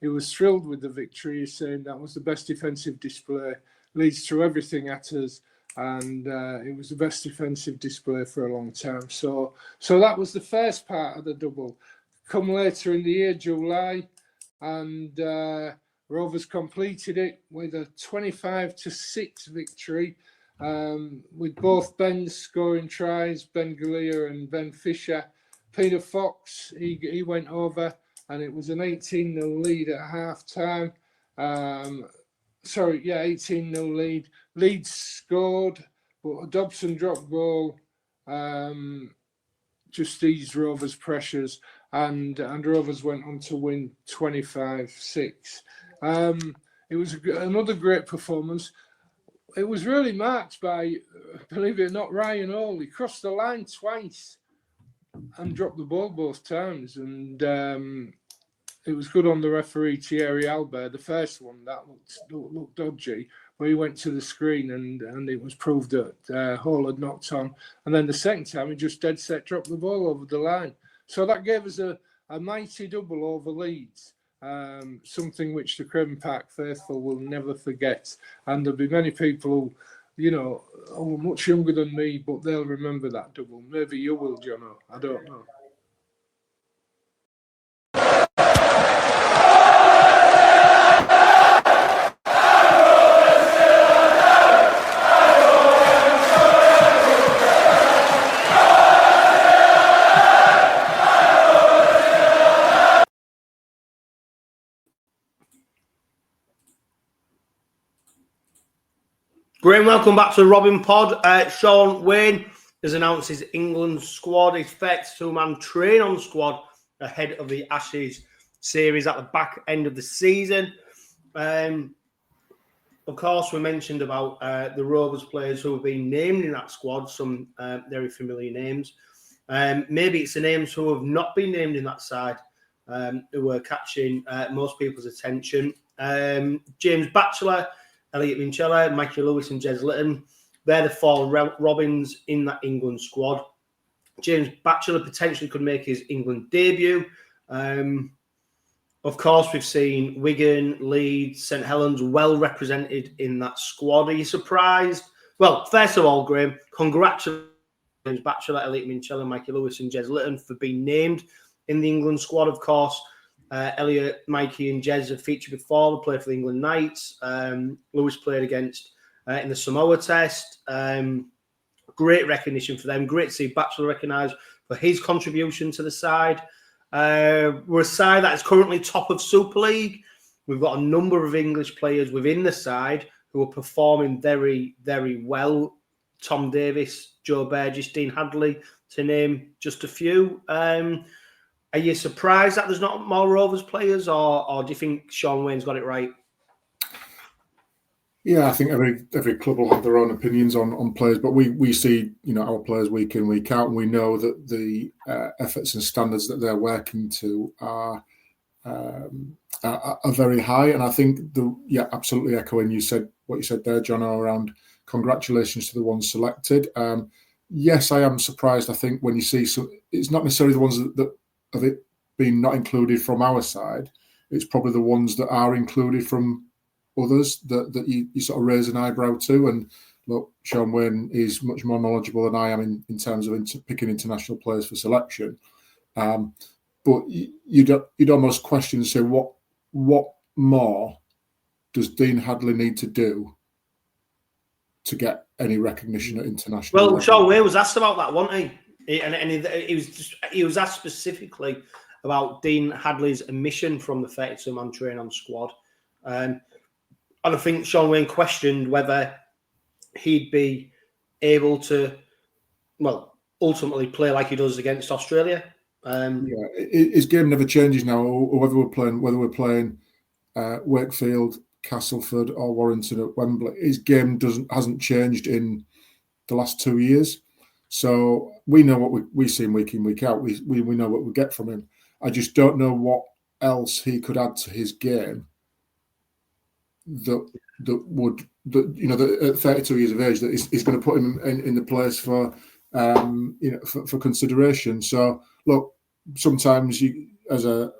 He was thrilled with the victory, saying that was the best defensive display. Leeds threw everything at us, and it was the best defensive display for a long time. So that was the first part of the double. Come later in the year, July, and Rovers completed it with a 25-6 victory, with both Bens scoring tries, Ben Galea and Ben Fisher. Peter Fox, he went over, and it was an 18-0 lead at half-time. 18-0 lead. Leeds scored, but a Dobson drop goal just eased Rovers' pressures, and Rovers went on to win 25-6. It was another great performance. It was really marked by, believe it or not, Ryan Hall. He crossed the line twice and dropped the ball both times. And it was good on the referee, 𝗀𝗲𝗋𝗆𝗆. The first one, that looked dodgy, but he went to the screen and it was proved that Hall had knocked on. And then the second time, he just dead set dropped the ball over the line. So that gave us a mighty double over Leeds. Something which the Craven Park faithful will never forget, and there'll be many people who, you know, are much younger than me, but they'll remember that double. Maybe you will, Jono. I don't know. Great, welcome back to the Robin Pod. Shaun Wane has announced his England squad, his 32-man train-on squad ahead of the Ashes series at the back end of the season. Of course, we mentioned about the Rovers players who have been named in that squad, some very familiar names. Maybe it's the names who have not been named in that side who are catching most people's attention. James Batchelor, Elliot Minchella, Mikey Lewis and Jez Litton. They're the four Robins in that England squad. James Batchelor potentially could make his England debut. Of course, we've seen Wigan, Leeds, St Helens well represented in that squad. Are you surprised? Well, first of all, Graham, congratulations James Batchelor, Elliot Minchella, Mikey Lewis and Jez Litton for being named in the England squad. Of course, Elliot, Mikey and Jez have featured before. They played for the England Knights. Lewis played against in the Samoa Test. Great recognition for them. Great to see Batchelor recognised for his contribution to the side. We're a side that is currently top of Super League. We've got a number of English players within the side who are performing very, very well. Tom Davis, Joe Burgess, Dean Hadley, to name just a few. Are you surprised that there's not more Rovers players, or do you think Shaun Wane's got it right? Yeah, I think every club will have their own opinions on players, but we see, you know, our players week in, week out, and we know that the efforts and standards that they're working to are very high. And I think absolutely echoing what you said there, Jono, around congratulations to the ones selected. Yes, I am surprised. I think when you see it's not necessarily the ones that of it being not included from our side. It's probably the ones that are included from others that you sort of raise an eyebrow to. And look, Shaun Wane is much more knowledgeable than I am in terms of picking international players for selection. But you'd almost question and say, what more does Dean Hadley need to do to get any recognition at international level? Well, Shaun Wane was asked about that, wasn't he? He was asked specifically about Dean Hadley's omission from the 32-man training squad. And I think Shaun Wane questioned whether he'd be able to, well, ultimately play like he does against Australia. His game never changes now, or whether we're playing Wakefield, Castleford, or Warrington at Wembley. His game hasn't changed in the last 2 years. So we know what we see him week in, week out. We know what we get from him. I just don't know what else he could add to his game that at 32 years of age that is going to put him in the place for consideration. So look, sometimes you as a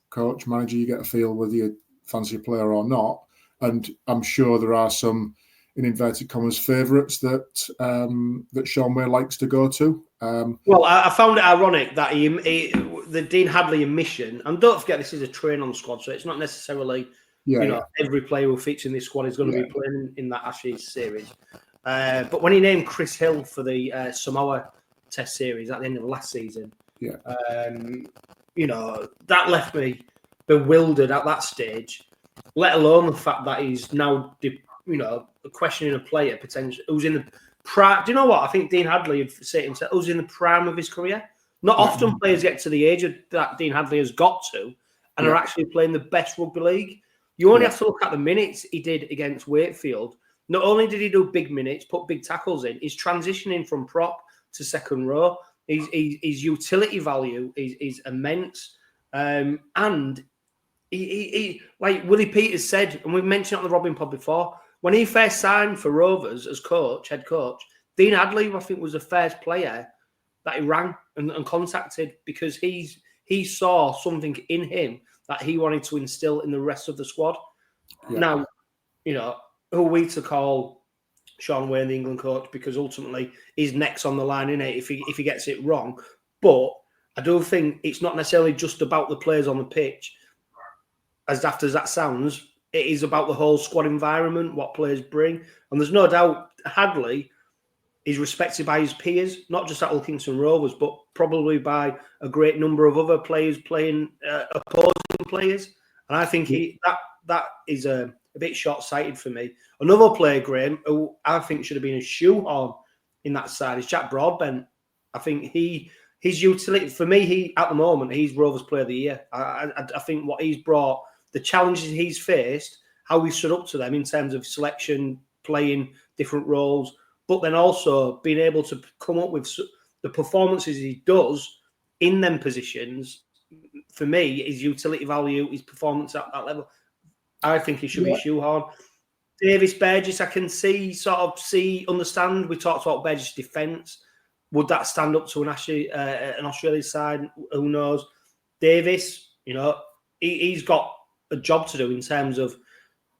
coach manager, you get a feel whether you fancy a player or not, and I'm sure there are some, in inverted commas, favourites that Shaun Wane likes to go to. Well, I found it ironic that the Dean Hadley omission, and don't forget this is a train-on squad, so it's not necessarily every player who features in this squad is going to be playing in that Ashes series. But when he named Chris Hill for the Samoa Test series at the end of last season, that left me bewildered at that stage. Let alone the fact that he's now, questioning a player potentially who's in the prime. Do you know what? I think Dean Hadley would say to himself, who's in the prime of his career. Not often players get to the age that Dean Hadley has got to and are actually playing the best rugby league. You only have to look at the minutes he did against Wakefield. Not only did he do big minutes, put big tackles in, he's transitioning from prop to second row. His utility value is immense. And he like Willie Peters said, and we've mentioned it on the Robin Pod before, when he first signed for Rovers as head coach, Dean Hadley, I think, was the first player that he rang and contacted because he saw something in him that he wanted to instill in the rest of the squad. Yeah. Now, who are we to call Shaun Wane the England coach, because ultimately his neck's on the line, innit, if he gets it wrong. But I do think it's not necessarily just about the players on the pitch. As daft as that sounds, it is about the whole squad environment, what players bring. And there's no doubt Hadley is respected by his peers, not just at Hull Kingston Rovers, but probably by a great number of other players playing opposing players. And I think that is a bit short-sighted for me. Another player, Graham, who I think should have been a shoehorn in that side is Jack Broadbent. I think his utility, for me, at the moment, he's Rovers Player of the Year. I think what he's brought, the challenges he's faced, how he stood up to them in terms of selection, playing different roles, but then also being able to come up with the performances he does in them positions. For me, his utility value, his performance at that level, I think he should be shoehorned. Davis Burgess, I can understand. We talked about Burgess' defence. Would that stand up to an Australian side? Who knows? Davis, he's got a job to do in terms of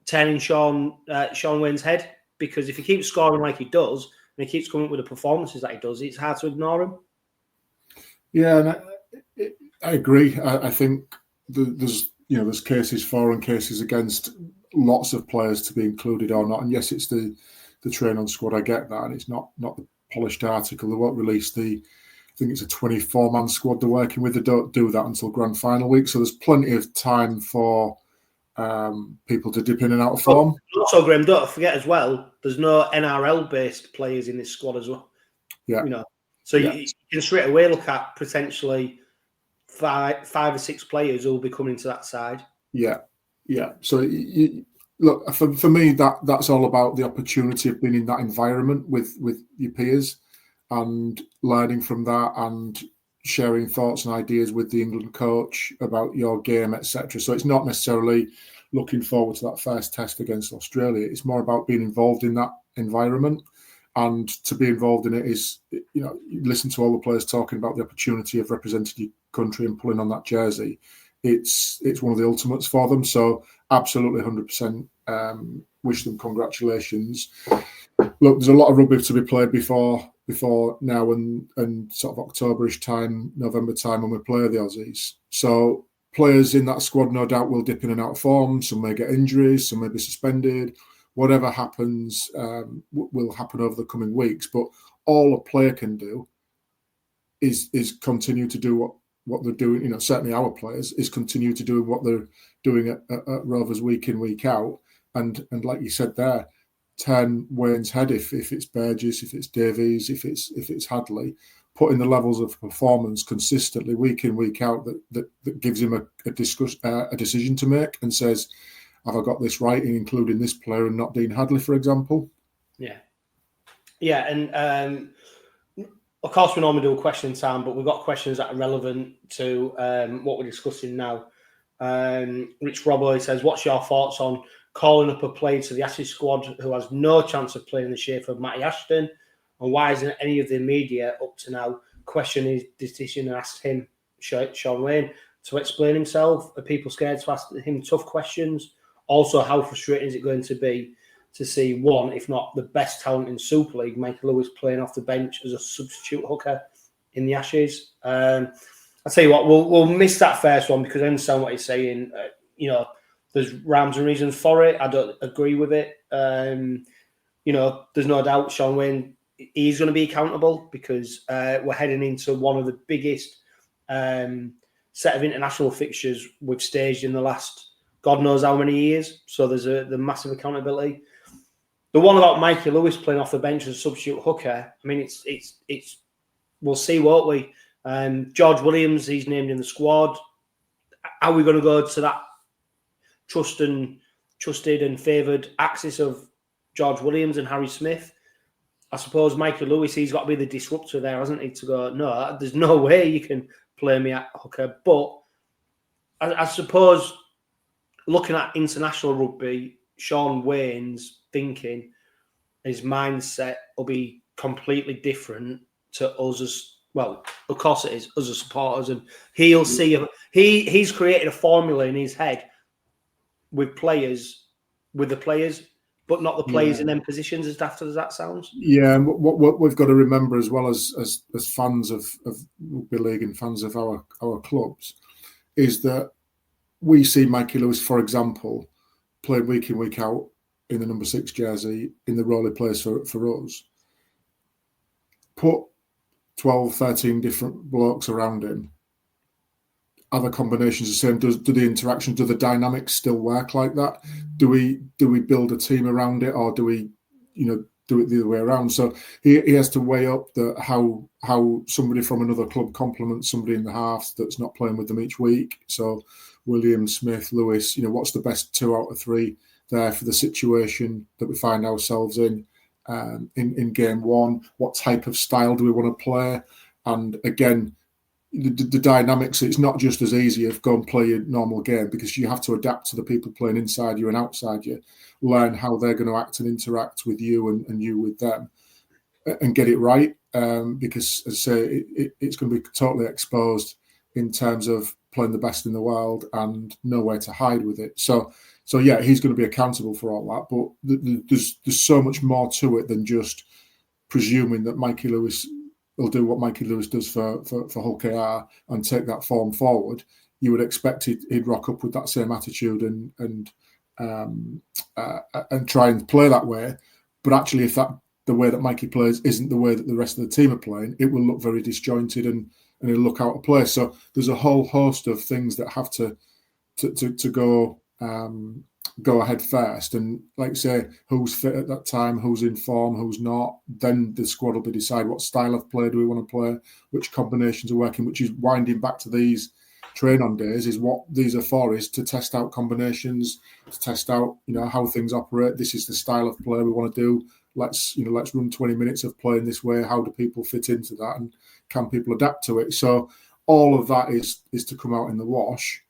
turning Shaun Wane's head, because if he keeps scoring like he does and he keeps coming up with the performances that he does, it's hard to ignore him. Yeah, and I agree. I think there's cases for and cases against lots of players to be included or not. And yes, it's the train-on squad. I get that, and it's not the polished article. They won't release I think it's a 24-man squad they're working with. They don't do that until grand final week. So there's plenty of time for people to dip in and out of form. Also, Graham, don't forget as well, there's no NRL-based players in this squad as well. Yeah. So you can straight away look at potentially five or six players who will be coming to that side. Yeah. So look, for me, that's all about the opportunity of being in that environment with your peers and learning from that and sharing thoughts and ideas with the England coach about your game, etc. So it's not necessarily looking forward to that first test against Australia. It's more about being involved in that environment. And to be involved in it is, you listen to all the players talking about the opportunity of representing your country and pulling on that jersey. It's one of the ultimates for them. So absolutely 100% wish them congratulations. Look, there's a lot of rugby to be played before now and sort of October-ish time, November time when we play the Aussies. So players in that squad, no doubt, will dip in and out of form. Some may get injuries, some may be suspended. Whatever happens will happen over the coming weeks. But all a player can do is continue to do what they're doing. You know, certainly our players is continue to do what they're doing at Rovers week in, week out. And like you said there, turn Wane's head if it's Burgess, if it's Davies, if it's Hadley, putting the levels of performance consistently week in, week out that gives him a decision to make and says, have I got this right in including this player and not Dean Hadley, for example? Yeah. Yeah, and of course we normally do a question time, but we've got questions that are relevant to what we're discussing now. Rich Robbo says, what's your thoughts on calling up a player to the Ashes squad who has no chance of playing the shape of Matty Ashton? And why isn't any of the media up to now questioning his decision and asked him, Shaun Wane, to explain himself? Are people scared to ask him tough questions? Also, how frustrating is it going to be to see one, if not the best talent in Super League, Michael Lewis, playing off the bench as a substitute hooker in the Ashes? I'll tell you what, we'll miss that first one because I understand what he's saying. There's rhymes and reasons for it. I don't agree with it. There's no doubt Shaun Wane, he's going to be accountable because we're heading into one of the biggest set of international fixtures we've staged in the last God knows how many years. So there's the massive accountability. The one about Mikey Lewis playing off the bench as a substitute hooker, I mean, it's we'll see, won't we? George Williams, he's named in the squad. Are we going to go to that trusted and favoured axis of George Williams and Harry Smith? I suppose Michael Lewis, he's got to be the disruptor there, hasn't he? To go, no, there's no way you can play me at hooker. But I suppose looking at international rugby, Shaun Wane's thinking, his mindset will be completely different to us as well. Of course, it is us as supporters, and he'll see. He's created a formula in his head with the players, but not the players in them positions. As daft as that sounds. Yeah, and what we've got to remember as well as fans of rugby league and fans of our clubs is that we see Mikey Lewis, for example, playing week in, week out in the number 6 jersey in the role he plays for us. Put 12, 13 different blokes around him. Are the combinations the same? Do the interactions, do the dynamics still work like that? Do we build a team around it, or do we, do it the other way around? So he has to weigh up how somebody from another club complements somebody in the halves that's not playing with them each week. So Williams, Smith, Lewis, what's the best 2 out of 3 there for the situation that we find ourselves in game one? What type of style do we want to play? And again, the dynamics, it's not just as easy as go and play your normal game, because you have to adapt to the people playing inside you and outside you, learn how they're going to act and interact with you and you with them, and get it right. Because, as I say, it's going to be totally exposed in terms of playing the best in the world and nowhere to hide with it. So yeah, he's going to be accountable for all that. But there's so much more to it than just presuming that Mikey Lewis will do what Mikey Lewis does for Hull KR and take that form forward. You would expect he'd rock up with that same attitude and try and play that way. But actually, if the way that Mikey plays isn't the way that the rest of the team are playing, it will look very disjointed and it'll look out of place. So there's a whole host of things that have to go ahead first, and like I say, who's fit at that time, who's in form, who's not. Then the squad will decide what style of play do we want to play, which combinations are working, which is winding back to these train-on days, is what these are for, is to test out combinations, to test out how things operate. This is the style of play we want to do. Let's run 20 minutes of playing this way. How do people fit into that, and can people adapt to it? So all of that is to come out in the wash.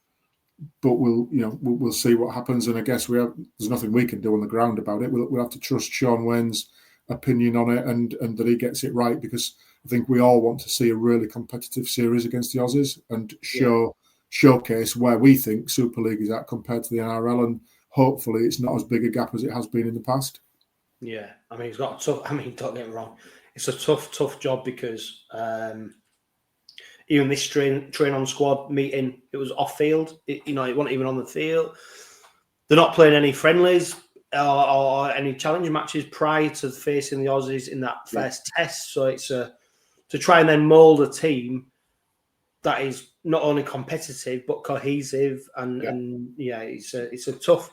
But we'll see what happens, and I guess there's nothing we can do on the ground about it. We'll have to trust Shaun Wane's opinion on it, and that he gets it right, because I think we all want to see a really competitive series against the Aussies and showcase where we think Super League is at compared to the NRL, and hopefully it's not as big a gap as it has been in the past. Yeah, I mean, don't get me wrong, it's a tough job, because even this train on squad meeting, it was off field. It wasn't even on the field. They're not playing any friendlies or any challenge matches prior to facing the Aussies in that first test. So it's to try and then mould a team that is not only competitive but cohesive, and it's a tough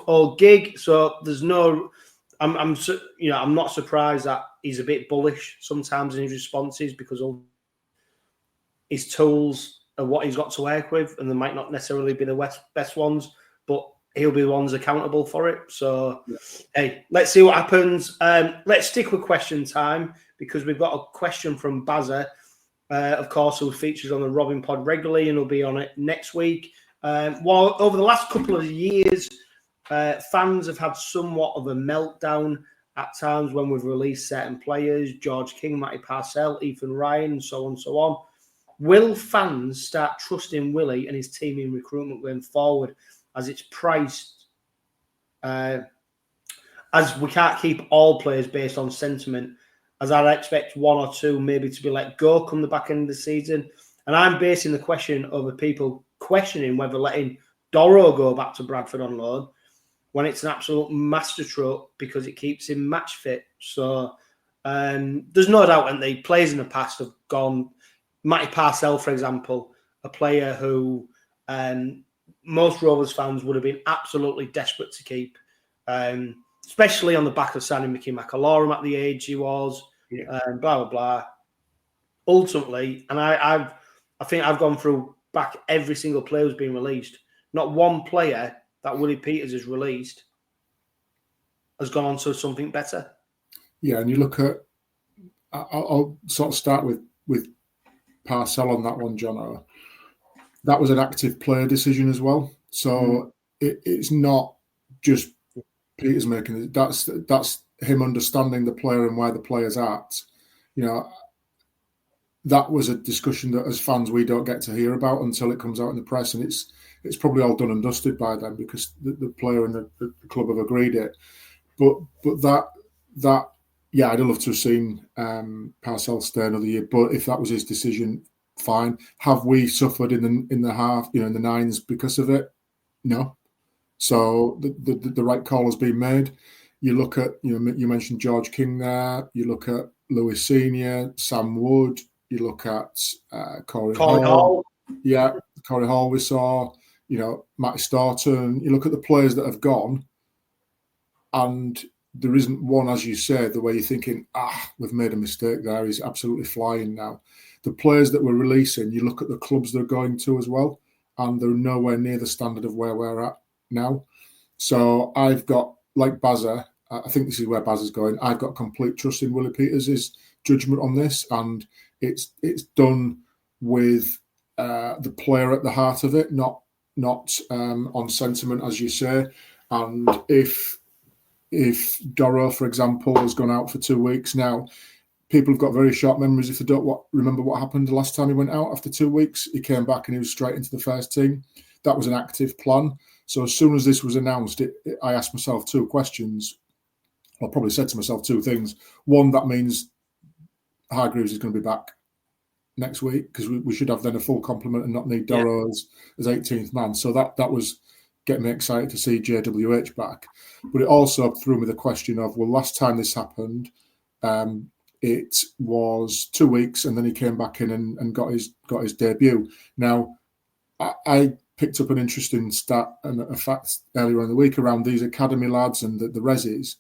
old gig. So there's no, I'm not surprised that he's a bit bullish sometimes in his responses, because of his tools are what he's got to work with, and they might not necessarily be the best ones, but he'll be the ones accountable for it. So, hey, let's see what happens. Let's stick with question time, because we've got a question from 𝗲𝗲𝗀𝗲, of course, who features on the Robin Pod regularly, and will be on it next week. While over the last couple of years, fans have had somewhat of a meltdown at times when we've released certain players, George King, 𝗪𝗂𝗧𝗏, Ethan Ryan, and so on and so on. Will fans start trusting Willie and his team in recruitment going forward, as it's priced, as we can't keep all players based on sentiment, as I'd expect one or two maybe to be let go come the back end of the season? And I'm basing the question over people questioning whether letting Doro go back to Bradford on loan, when it's an absolute masterstroke because it keeps him match fit. So there's no doubt that the players in the past have gone. 𝗪𝗂𝗧𝗏, for example, a player who most Rovers fans would have been absolutely desperate to keep, especially on the back of signing Mickey McAlorum at the age he was, blah, blah, blah. Ultimately, and I think I've gone through back every single player who's been released. Not one player that Willie Peters has released has gone on to something better. Yeah, and you look at, I'll sort of start with 𝗪𝗂𝗧𝗏 on that one, Jono. That was an active player decision as well. So it's not just Peters making it. That's him understanding the player and where the player's at. That was a discussion that as fans we don't get to hear about until it comes out in the press, and it's probably all done and dusted by then, because the player and the club have agreed it. But that I'd love to have seen 𝗪𝗂𝗧𝗏 stay another year. But if that was his decision, fine. Have we suffered in the half, in the nines because of it? No. So the right call has been made. You look at, you mentioned George King there. You look at Lewis Senior, Sam Wood. You look at Corey Hall. Yeah, Corey Hall we saw. Matty Staunton. You look at the players that have gone, and there isn't one, as you say, the way you're thinking, we've made a mistake there. He's absolutely flying now. The players that we're releasing, you look at the clubs they're going to as well, and they're nowhere near the standard of where we're at now. So I've got, like 𝗲𝗲𝗀𝗏, I think this is where 𝗲𝗲𝗀𝗏's going. I've got complete trust in Willie Peters' judgment on this, and it's done with the player at the heart of it, not on sentiment, as you say. And if Doro, for example, has gone out for 2 weeks now, people have got very short memories if they don't remember what happened the last time he went out after 2 weeks. He came back and he was straight into the first team. That was an active plan. So as soon as this was announced, I asked myself two questions. I probably said to myself two things. One, that means Hargreaves is going to be back next week, because we should have then a full complement and not need Doro as 18th man. So that was getting me excited to see JWH back. But it also threw me the question of, well, last time this happened, it was 2 weeks, and then he came back in and got his debut. Now, I picked up an interesting stat and a fact earlier in the week around these academy lads and the resis.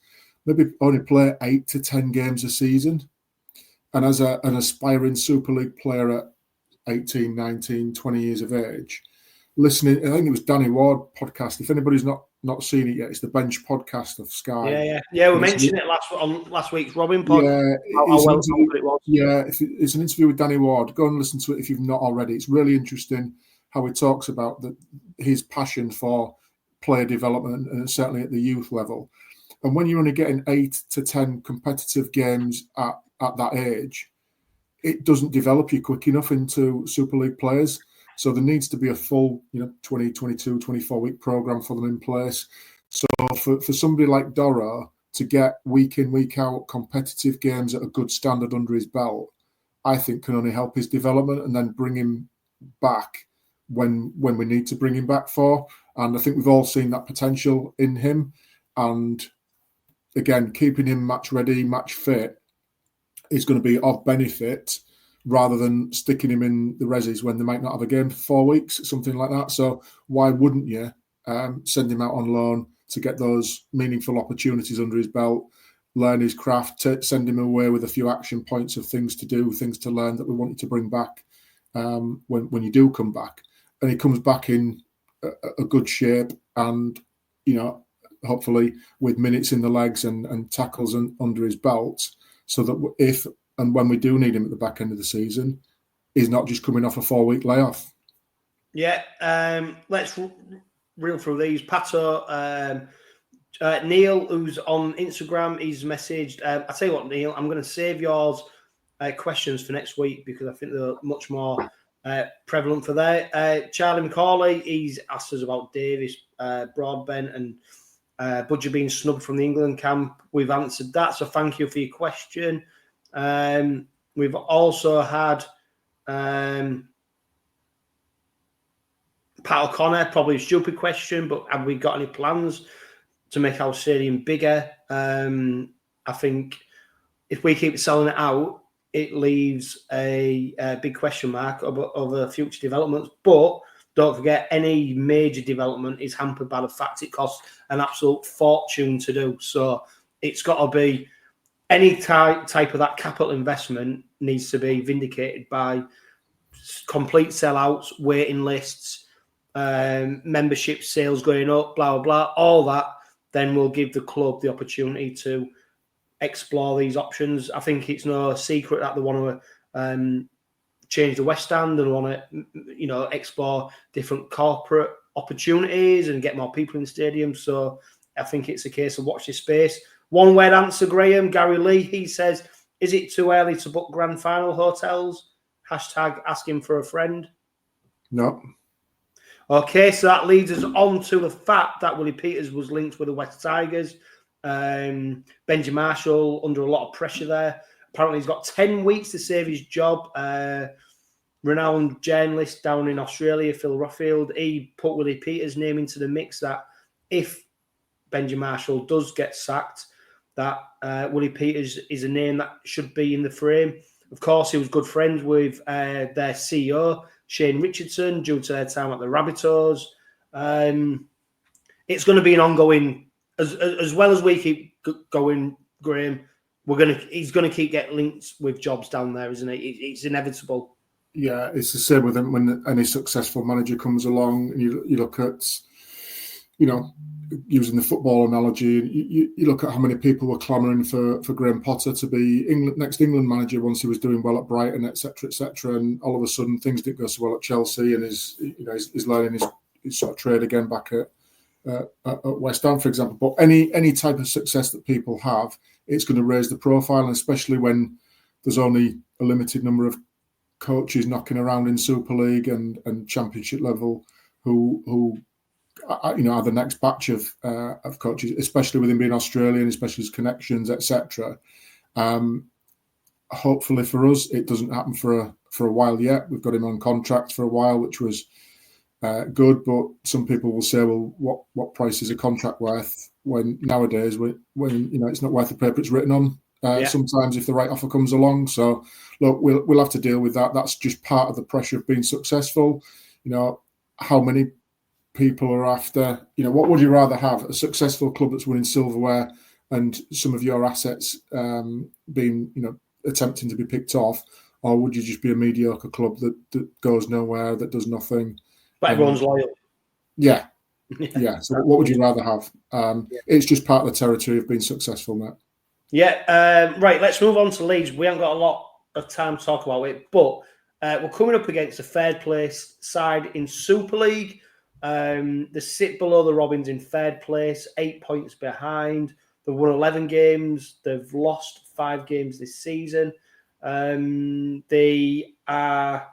Maybe only play 8 to 10 games a season. And as an aspiring Super League player at 18, 19, 20 years of age, listening, I think it was Danny Ward podcast. If anybody's not seen it yet, it's the Bench podcast of Sky. Yeah. We mentioned it last week's Robin pod. It's an interview with Danny Ward. Go and listen to it if you've not already. It's really interesting how he talks about his passion for player development, and certainly at the youth level. And when you're only getting 8 to 10 competitive games at that age, it doesn't develop you quick enough into Super League players. So there needs to be a full, 20, 22, 24-week program for them in place. So for somebody like Doro to get week in, week out competitive games at a good standard under his belt, I think can only help his development, and then bring him back when we need to bring him back for. And I think we've all seen that potential in him. And again, keeping him match ready, match fit is going to be of benefit, rather than sticking him in the resis when they might not have a game for 4 weeks, something like that. So why wouldn't you send him out on loan to get those meaningful opportunities under his belt, learn his craft, send him away with a few action points of things to do, things to learn that we want you to bring back when you do come back. And he comes back in a good shape, and, you know, hopefully with minutes in the legs and tackles under his belt, so that if and when we do need him at the back end of the season, he's not just coming off a 4-week layoff. Yeah, let's reel through these. Pato, Neil, who's on Instagram, he's messaged. I tell you what, Neil, I'm going to save yours questions for next week, because I think they're much more prevalent for there. Charlie Macaulay, he's asked us about Davis, Broadbent, and Budger being snubbed from the England camp. We've answered that, so thank you for your question. We've also had Pat O'Connor, probably a stupid question, but have we got any plans to make our stadium bigger? I think if we keep selling it out, it leaves a big question mark over future developments. But don't forget, any major development is hampered by the fact it costs an absolute fortune to do. So it's got to be, any type of that capital investment needs to be vindicated by complete sellouts, waiting lists, membership sales going up, blah, blah, blah, all that. Then we'll give the club the opportunity to explore these options. I think it's no secret that they want to change the West Stand and want to, you know, explore different corporate opportunities and get more people in the stadium. So I think it's a case of watch this space. One word answer, Graham. Gary Lee, he says, is it too early to book grand final hotels? Hashtag asking for a friend. No. Okay, so that leads us on to the fact that Willie Peters was linked with the West Tigers. Benji Marshall under a lot of pressure there. Apparently he's got 10 weeks to save his job. Renowned journalist down in Australia, Phil Rothfield, he put Willie Peters' name into the mix that if Benji Marshall does get sacked, that Willie Peters is a name that should be in the frame. Of course, he was good friends with their CEO, Shane Richardson, due to their time at the Rabbitohs. It's going to be an ongoing, as well as we keep going, Graham, he's going to keep getting linked with jobs down there, isn't it? It's inevitable. Yeah, it's the same with him when any successful manager comes along, and you look at, you know, using the football analogy, you look at how many people were clamouring for Graham Potter to be next England manager once he was doing well at Brighton, etc., and all of a sudden things didn't go so well at Chelsea, and he's learning his sort of trade again back at West Ham, for example. But any type of success that people have, it's going to raise the profile, and especially when there's only a limited number of coaches knocking around in Super League and Championship level who are the next batch of coaches, especially with him being Australian, especially his connections, etc. Hopefully for us, it doesn't happen for a while yet. We've got him on contract for a while, which was good, but some people will say, well, what price is a contract worth? When nowadays, when it's not worth the paper it's written on. Sometimes if the right offer comes along. So look, we'll have to deal with that. That's just part of the pressure of being successful. You know, how many people are after, what would you rather have? A successful club that's winning silverware and some of your assets being, attempting to be picked off, or would you just be a mediocre club that goes nowhere, that does nothing? But everyone's loyal. Yeah. So what would you rather have? It's just part of the territory of being successful, Matt. Yeah. Right. Let's move on to Leeds. We haven't got a lot of time to talk about it, but we're coming up against a third place side in Super League. They sit below the Robins in third place, 8 points behind. They've won 11 games. They've lost 5 games this season. They are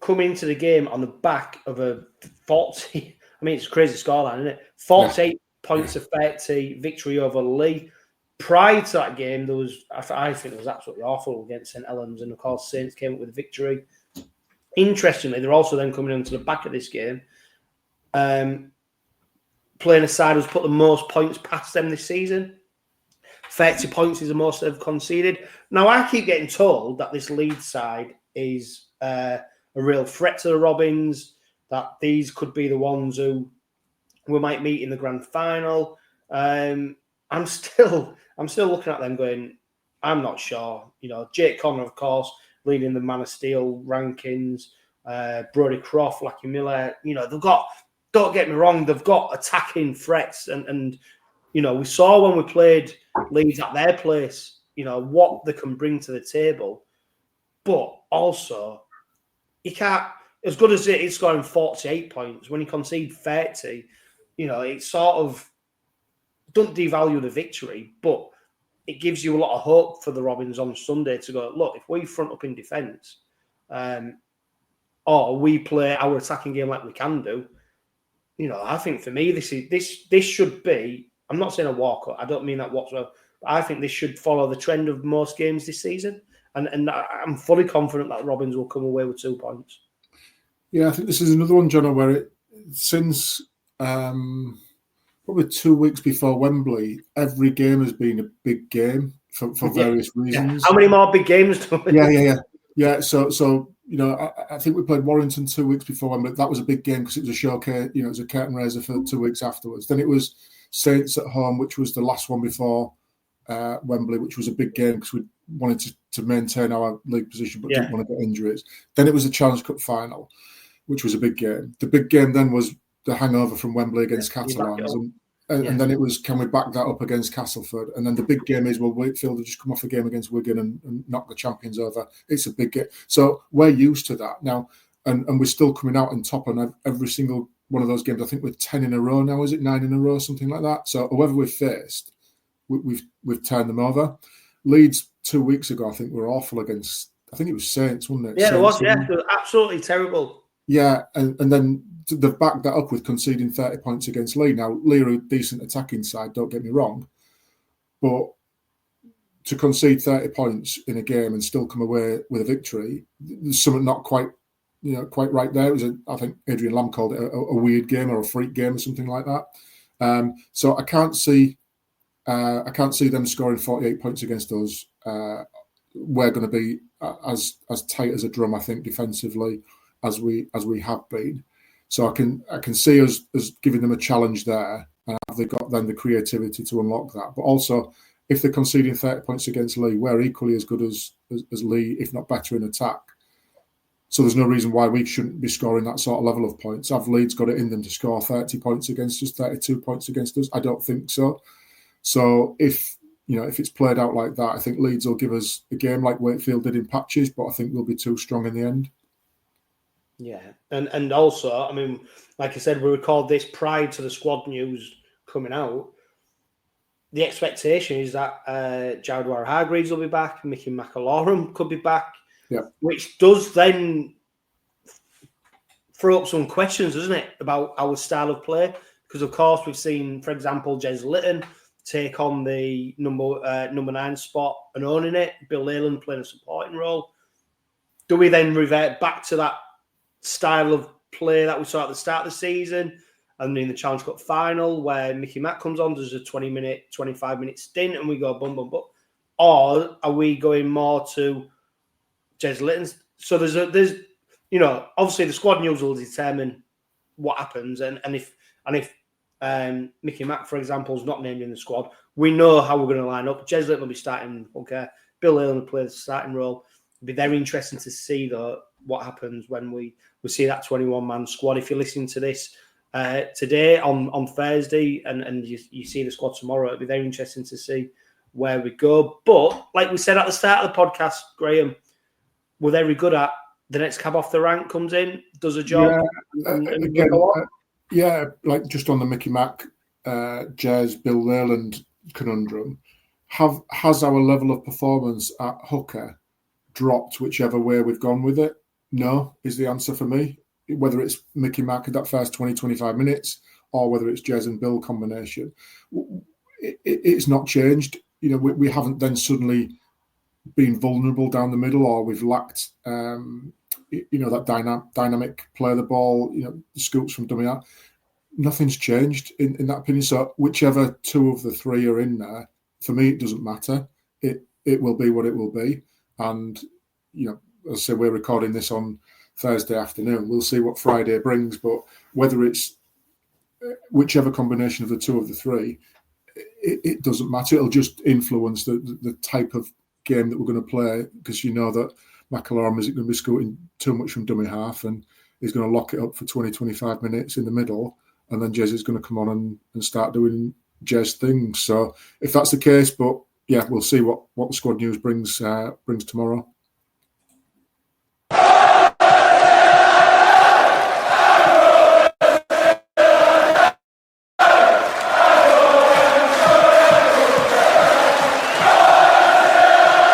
coming into the game on the back of a 40. I mean, it's a crazy scoreline, isn't it? 48 points of 30 victory over Lee. prior to that game, I think it was absolutely awful against St Helens, and of course Saints came up with a victory. Interestingly, they're also then coming into the back of this game, playing a side who's put the most points past them this season. 30 points is the most they've conceded. Now, I keep getting told that this Leeds side is a real threat to the Robins, that these could be the ones who we might meet in the grand final. I'm still looking at them going, I'm not sure. You know, Jake Connor, of course, leading the Man of Steel rankings. Brodie Croft, Lucky Miller. You know, they've got. Don't get me wrong, they've got attacking threats, and you know, we saw when we played Leeds at their place, you know, what they can bring to the table. But also, you can't, as good as it is scoring 48 points, when you concede 30, you know, it sort of don't devalue the victory, but it gives you a lot of hope for the Robins on Sunday to go, look, if we front up in defence, or we play our attacking game like we can do, you know, I think for me, this should be, I'm not saying a walkout, I don't mean that whatsoever, but I think this should follow the trend of most games this season. And I'm fully confident that Robins will come away with 2 points. Yeah, I think this is another one, John, where since probably 2 weeks before Wembley, every game has been a big game for various reasons. How many more big games do we? Yeah. So you know, I think we played Warrington 2 weeks before Wembley. That was a big game because it was a showcase. You know, it was a curtain raiser for 2 weeks afterwards. Then it was Saints at home, which was the last one before Wembley, which was a big game because we wanted to maintain our league position but didn't want to get injuries. Then it was the Challenge Cup final, which was a big game. The big game then was the hangover from Wembley against Catalans. And then it was, can we back that up against Castleford? And then the big game is, well, Wakefield have just come off a game against Wigan and knocked the champions over. It's a big game. So we're used to that now. And we're still coming out on top on every single one of those games. I think we're 10 in a row now, is it 9 in a row, something like that? So whoever we've faced, we've turned them over. Leeds 2 weeks ago, I think, were awful against, I think it was Saints, wasn't it? Yeah, Saints, it was, yeah. It was absolutely terrible. Yeah, and then they've backed that up with conceding 30 points against Lee. Now, Lee are a decent attacking side, don't get me wrong, but to concede 30 points in a game and still come away with a victory, there's something not quite right there. It was I think Adrian Lamb called it a weird game or a freak game or something like that. So I can't see them scoring 48 points against us. We're going to be as tight as a drum, I think, defensively as we have been. So I can see us as giving them a challenge there, and have they got then the creativity to unlock that? But also, if they're conceding 30 points against Lee, we're equally as good as Lee, if not better in attack. So there's no reason why we shouldn't be scoring that sort of level of points. Have Leeds got it in them to score 30 points against us, 32 points against us? I don't think so. So if it's played out like that, I think Leeds will give us a game like Wakefield did in patches, but I think we'll be too strong in the end. Yeah, and also, I mean, like I said, we record this prior to the squad news coming out. The expectation is that Jared Warner-Hargreaves will be back, Mickey McAlorum could be back, which does then throw up some questions, doesn't it, about our style of play? Because, of course, we've seen, for example, Jez Litton take on the number 9 spot and owning it, Bill Leyland playing a supporting role. Do we then revert back to that style of play that we saw at the start of the season and in the Challenge Cup final where Mickey Mack comes on, does a 20-minute, 25-minute stint and we go bum, bum, bum? Or are we going more to Jez Litton's? So there's obviously the squad news will determine what happens, and if Mickey Mack, for example, is not named in the squad, we know how we're going to line up. Jez Litton will be starting, okay. Bill Leyland will play the starting role. It'll be very interesting to see, though, what happens when we see that 21-man squad. If you're listening to this today on Thursday and you see the squad tomorrow, it'll be very interesting to see where we go. But like we said at the start of the podcast, Graham, we're very good at the next cab off the rank comes in, does a job. Like just on the Mickey Mack, Jez, Bill Leyland conundrum, has our level of performance at hooker dropped whichever way we've gone with it? No, is the answer for me. Whether it's Mickey Mack in that first 20-25 minutes or whether it's Jez and Bill combination, it's not changed. we haven't then suddenly been vulnerable down the middle, or we've lacked that dynamic play of the ball, the scoops from dummy out. Nothing's changed in that opinion. So whichever two of the three are in there, for me, it doesn't matter. It will be what it will be. And, as I say, we're recording this on Thursday afternoon. We'll see what Friday brings. But whether it's whichever combination of the two of the three, it doesn't matter. It'll just influence the type of game that we're going to play, because that McIlroy isn't going to be scooting too much from dummy half, and he's going to lock it up for 20-25 minutes in the middle, and then Jez is going to come on and start doing Jez things. So if that's the case, but yeah, we'll see what the squad news brings tomorrow.